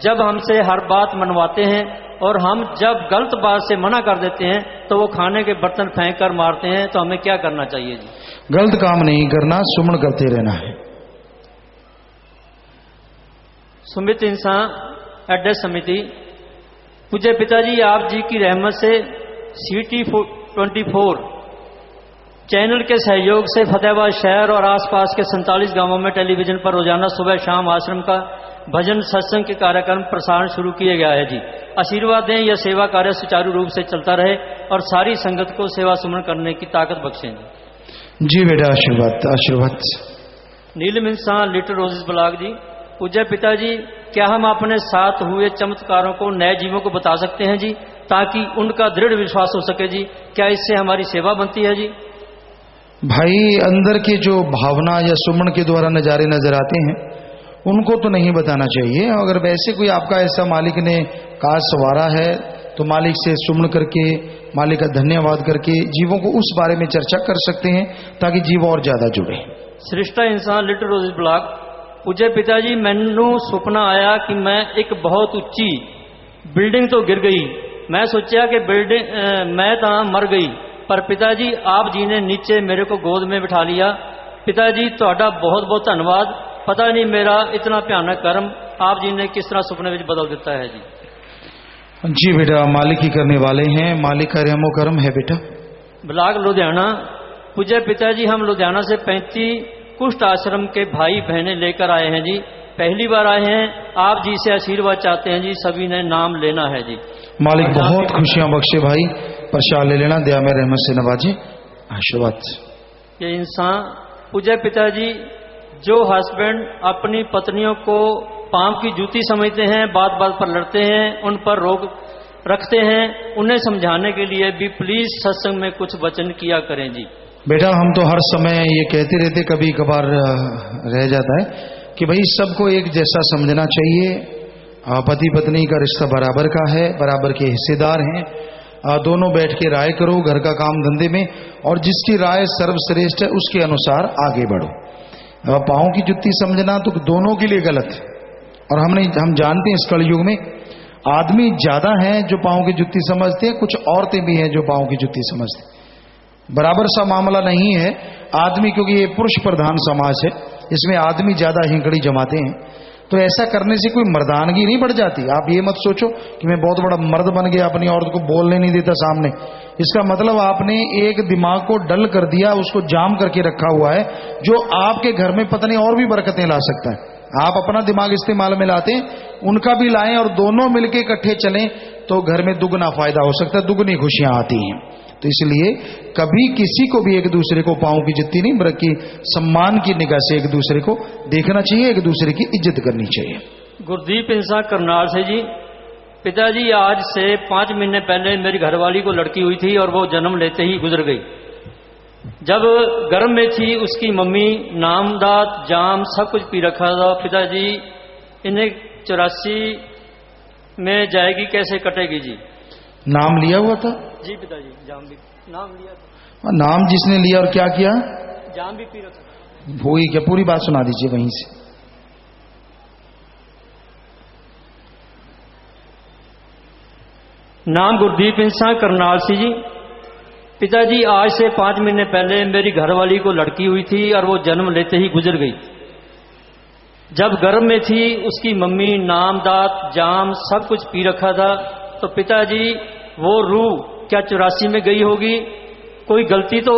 जब हमसे हर बात मनवाते हैं और हम जब गलत बात से मना कर देते हैं तो वो खाने के बर्तन फेंक कर मारते हैं, तो हमें क्या करना चाहिए जी? गलत काम नहीं करना, सुमन करते रहना है। सुमित इंसान एड्रेस समिति। पूज्य पिताजी, आप जी की रहमत से सिटी 24 चैनल के सहयोग से फतेहाबाद शहर और आसपास के 47 गांवों में टेलीविजन पर रोजाना सुबह शाम आश्रम का भजन सत्संग के कार्यक्रम प्रसारण शुरू किया गया है जी। आशीर्वाद दें, यह सेवा कार्य सुचारू रूप से चलता रहे और सारी संगत को सेवा सुमन करने की ताकत बख्शें जी बेटा, आशीर्वाद, आशीर्वाद। नीलम इंसान लिटिल रोजेस ब्लॉग जी। पूज्य पिताजी, क्या हम अपने साथ हुए चमत्कारों को नए जीवों को बता सकते हैं जी, ताकि उनका दृढ़ विश्वास हो सके जी? क्या इससे हमारी सेवा बनती है जी? भाई, अंदर के जो भावना या सुमन के द्वारा नजारे नजर आते हैं उनको तो नहीं बताना चाहिए। अगर वैसे कोई आपका ऐसा मालिक ने काज सवारा है तो मालिक से सुमन करके, मालिक का धन्यवाद करके जीवों को उस बारे में चर्चा कर सकते हैं ताकि जीव और ज्यादा जुड़े। सृष्टा इंसान लिटिल रोजेस ब्लॉग। पूज्य पिताजी मैनू सुपना आया कि मैं एक बहुत उच्ची बिल्डिंग तो गिर गई। मैं सोचा कि बिल्डिंग मैं तो मर गई, पर पिताजी आप जी ने नीचे मेरे को गोद में बिठा लिया। पिताजी ਤੁਹਾਡਾ बहुत बहुत धन्यवाद। पता नहीं मेरा इतना भयानक कर्म आप जी ने किस तरह सुपने में बदल देता है जी। जी बेटा, मालिक ही करने वाले हैं, मालिक का रहमो करम है बेटा। ब्लॉक लुधियाना। पूज्य पिताजी हम लुधियाना से 35 कुष्ठ आश्रम के भाई बहनें लेकर आए हैं जी। पहली बार आए हैं, आप जी से आशीर्वाद चाहते हैं जी, सभी ने नाम लेना है जी। मालिक बहुत खुशियां बख्शे भाई, प्रसाद ले लेना, दया में रहमत से नवाजे, आशीर्वाद। ये इंसान पूज्य पिताजी जो हस्बैंड अपनी पत्नियों को पांव की जूती समझते हैं, बात बात पर लड़ते हैं, उन पर रोक रखते हैं, उन्हें समझाने के लिए भी प्लीज सत्संग में कुछ वचन किया करें जी। बेटा हम तो हर समय ये कहते रहते, कभी कभार रह जाता है कि भाई सबको एक जैसा समझना चाहिए। पति पत्नी का रिश्ता बराबर का है, बराबर के हिस्सेदार हैं। दोनों बैठ के राय करो घर का काम धंधे में, और जिसकी राय सर्वश्रेष्ठ है उसके अनुसार आगे बढ़ो। पाँव की जुत्ती समझना तो दोनों के लिए गलत है। और हम जानते हैं इस कलयुग में आदमी ज्यादा हैं जो पाँव की जुत्ती समझते हैं, कुछ औरतें भी हैं जो पाँव की जुत्ती समझते हैं। बराबर सा मामला नहीं है। आदमी, क्योंकि ये पुरुष प्रधान समाज है, इसमें आदमी ज्यादा हिंकड़ी जमाते हैं, तो ऐसा करने से कोई मर्दानगी नहीं बढ़ जाती। आप ये मत सोचो कि मैं बहुत बड़ा मर्द बन गया, अपनी औरत को बोलने नहीं देता सामने। इसका मतलब आपने एक दिमाग को डल कर दिया, उसको जाम करके रखा हुआ है, जो आपके घर में पता नहीं और भी बरकतें ला सकता है। आप अपना दिमाग इस्तेमाल में लाते हैं, उनका भी लाएं और दोनों मिलके इकट्ठे चलें तो घर में दुगना फायदा हो सकता है, दुगनी खुशियां आती हैं। तो इसलिए कभी किसी को भी एक दूसरे को पाँव की जुत्ती नहीं, बल्कि सम्मान की निगाह से एक दूसरे को देखना चाहिए, एक दूसरे की इज्जत करनी चाहिए। गुरदीप इंसान करनाल से जी। पिताजी आज से 5 महीने पहले मेरी घरवाली को लड़की हुई थी और वो जन्म लेते ही गुजर गई। जब गर्भ में थी उसकी मम्मी नामदात जाम सब कुछ पी रखा था। पिताजी इन्हें 84 में जाएगी, कैसे कटेगी जी? नाम लिया हुआ था जी पिताजी, जाम भी नाम लिया था। नाम जिसने लिया और क्या किया? जाम भी पी रखा। वही क्या? पूरी बात सुना दीजिए वहीं से। नाम गुरदीप इंसान करनाल सी जी। पिताजी आज से 5 महीने पहले मेरी घरवाली को लड़की हुई थी और वो जन्म लेते ही गुजर गई। जब गर्भ में थी उसकी मम्मी नामदात जाम सब कुछ पी रखा था। तो पिताजी वो रूह क्या 84 में गई होगी? कोई गलती तो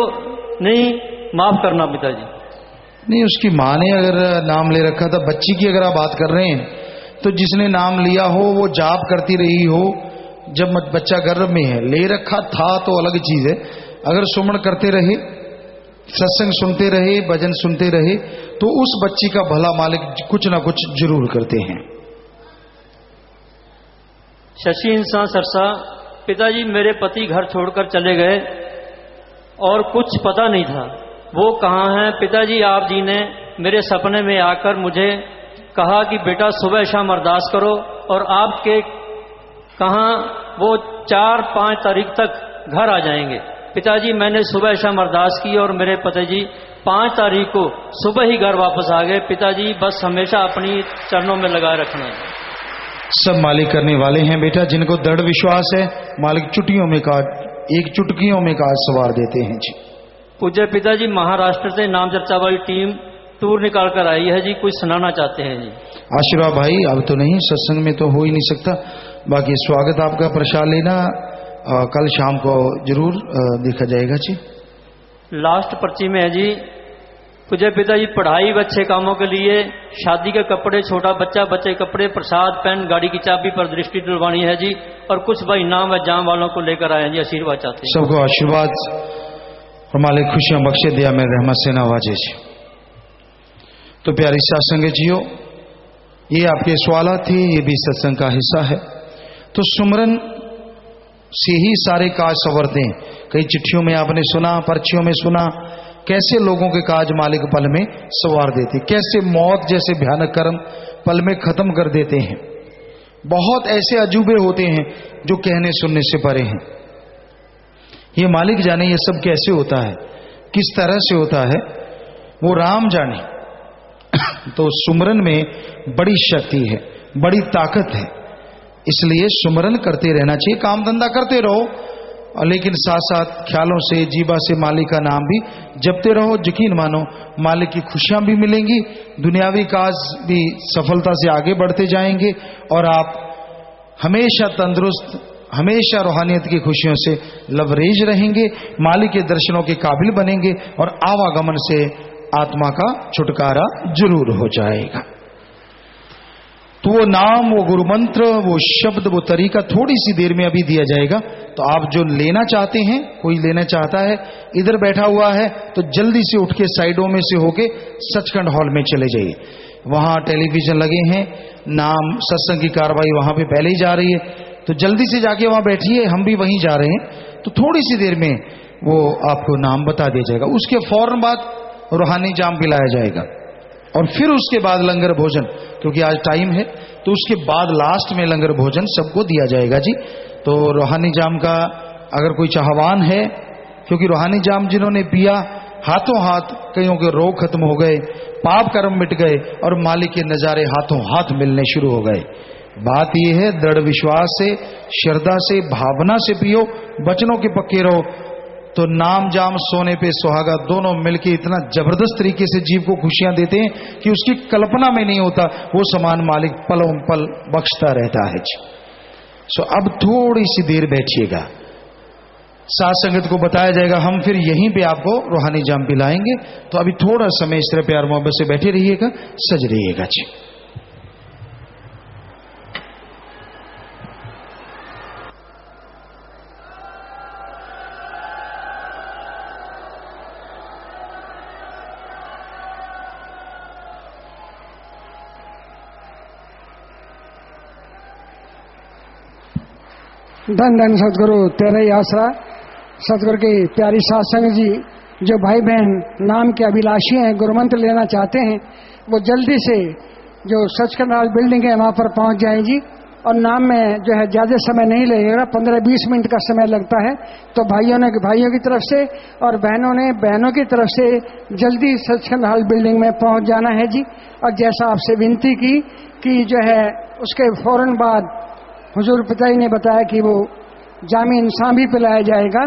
नहीं, माफ करना पिताजी। नहीं, उसकी माँ ने अगर नाम ले रखा था, बच्ची की अगर आप बात कर रहे हैं, तो जिसने नाम लिया हो वो जाप करती रही हो, जब बच्चा गर्भ में है, ले रखा था तो अलग चीज है। अगर सुमन करते रहे, सत्संग सुनते रहे, भजन सुनते रहे, तो उस बच्ची का भला मालिक कुछ ना कुछ जरूर करते हैं। शशि इंसान सरसा। पिताजी मेरे पति घर छोड़कर चले गए और कुछ पता नहीं था वो कहाँ हैं। पिताजी आप जी ने मेरे सपने में आकर मुझे कहा कि बेटा सुबह शाम अरदास करो, और आपके कहाँ वो 4-5 तारीख तक घर आ जाएंगे। पिताजी मैंने सुबह शाम अरदास की और मेरे पिताजी 5 तारीख को सुबह ही घर वापस आ गए। पिताजी बस हमेशा अपनी चरणों में लगाए रखना है। सब मालिक करने वाले हैं बेटा। जिनको दृढ़ विश्वास है, मालिक चुटकियों में का एक चुटकियों में का सवार देते हैं जी। पूज्य पिताजी महाराष्ट्र से नाम चर्चा वाली टीम टूर निकाल कर आई है जी, कुछ सुनाना चाहते हैं जी। आशीर्वाद भाई। अब तो नहीं, सत्संग में तो हो ही नहीं सकता। बाकी स्वागत आपका, प्रसाद लेना, कल शाम को जरूर देखा जाएगा जी। लास्ट पर्ची में है जी। पूज्य पिताजी पढ़ाई व अच्छे कामों के लिए, शादी के कपड़े, छोटा बच्चा, बच्चे के कपड़े, प्रसाद, पेन, गाड़ी की चाबी पर दृष्टि डलवानी है जी, और कुछ भाई नाम व जाम वालों को लेकर आए हैं जी। आशीर्वाद चाहते हैं। सबको आशीर्वाद और मालिक खुशियां बख्शे, दिया में रहमत से नवाजे जी। तो प्यारी सत्संग जियो, ये आपके सवाल थे, ये भी सत्संग का हिस्सा है। तो सुमरन से ही सारे काज संवरते हैं। कई चिट्ठियों में आपने सुना, पर्चियों में सुना, कैसे लोगों के काज मालिक पल में संवार देते, कैसे मौत जैसे भयानक कर्म पल में खत्म कर देते हैं। बहुत ऐसे अजूबे होते हैं जो कहने सुनने से परे हैं। ये मालिक जाने ये सब कैसे होता है, किस तरह से होता है, वो राम जाने। तो सुमरन में बड़ी शक्ति है, बड़ी ताकत है, इसलिए सुमरन करते रहना चाहिए। काम धंधा करते रहो, लेकिन साथ साथ ख्यालों से, जीवा से मालिक का नाम भी जपते रहो। यकीन मानो मालिक की खुशियां भी मिलेंगी, दुनियावी काज भी सफलता से आगे बढ़ते जाएंगे और आप हमेशा तंदुरुस्त, हमेशा रूहानियत की खुशियों से लबरेज रहेंगे, मालिक के दर्शनों के काबिल बनेंगे और आवागमन से आत्मा का छुटकारा जरूर हो जाएगा। तो वो नाम, वो गुरु मंत्र, वो शब्द, वो तरीका थोड़ी सी देर में अभी दिया जाएगा। तो आप जो लेना चाहते हैं, कोई लेना चाहता है, इधर बैठा हुआ है तो जल्दी से उठ के साइडों में से होके सचखंड हॉल में चले जाइए। वहां टेलीविजन लगे हैं, नाम सत्संग की कार्रवाई वहां पे पहले ही जा रही है, तो जल्दी से जाके वहां बैठिए। हम भी वहीं जा रहे हैं, तो थोड़ी सी देर में वो आपको नाम बता दिया जाएगा। उसके फौरन बाद रूहानी जाम पिलाया जाएगा और फिर उसके बाद लंगर भोजन, क्योंकि आज टाइम है, तो उसके बाद लास्ट में लंगर भोजन सबको दिया जाएगा जी। तो रूहानी जाम का अगर कोई चाहवान है, क्योंकि रूहानी जाम जिन्होंने पिया, हाथों हाथ कईयों के रोग खत्म हो गए, पाप कर्म मिट गए और मालिक के नजारे हाथों हाथ मिलने शुरू हो गए। बात यह है, दृढ़ विश्वास से, श्रद्धा से, भावना से पियो, वचनों के पक्के रहो, तो नाम जाम सोने पे सुहागा दोनों मिलके इतना जबरदस्त तरीके से जीव को खुशियां देते हैं कि उसकी कल्पना में नहीं होता। वो समान मालिक पलों पल बख्शता रहता है। सो अब थोड़ी सी देर बैठिएगा, साथ संगत को बताया जाएगा, हम फिर यहीं पे आपको रूहानी जाम पिलाएंगे। तो अभी थोड़ा समय इस तरह प्यार मोहब्बत से बैठे रहिएगा, सज रहिएगा जी। धन धन सतगुरु तेरा ही आसरा। सतगुरु की प्यारी सत्संग जी, जो भाई बहन नाम के अभिलाषी हैं, गुरुमंत्र लेना चाहते हैं, वो जल्दी से जो सचखंड हॉल बिल्डिंग है वहां पर पहुंच जाएं जी। और नाम में जो है ज्यादा समय नहीं लगेगा, 15-20 मिनट का समय लगता है। तो भाइयों की तरफ से और बहनों की तरफ से जल्दी सचखंड हॉल बिल्डिंग में पहुंच जाना है जी। और जैसा आपसे विनती की कि जो है उसके फौरन बाद हुजूर पिताजी ने बताया कि वो जामी इंसान भी पिलाया जाएगा।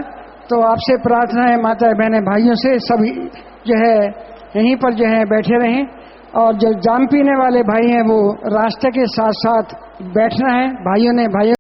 तो आपसे प्रार्थना है माता बहने भाइयों से, सभी जो है यहीं पर जो है बैठे रहें और जो जाम पीने वाले भाई हैं वो रास्ते के साथ साथ बैठना है। भाइयों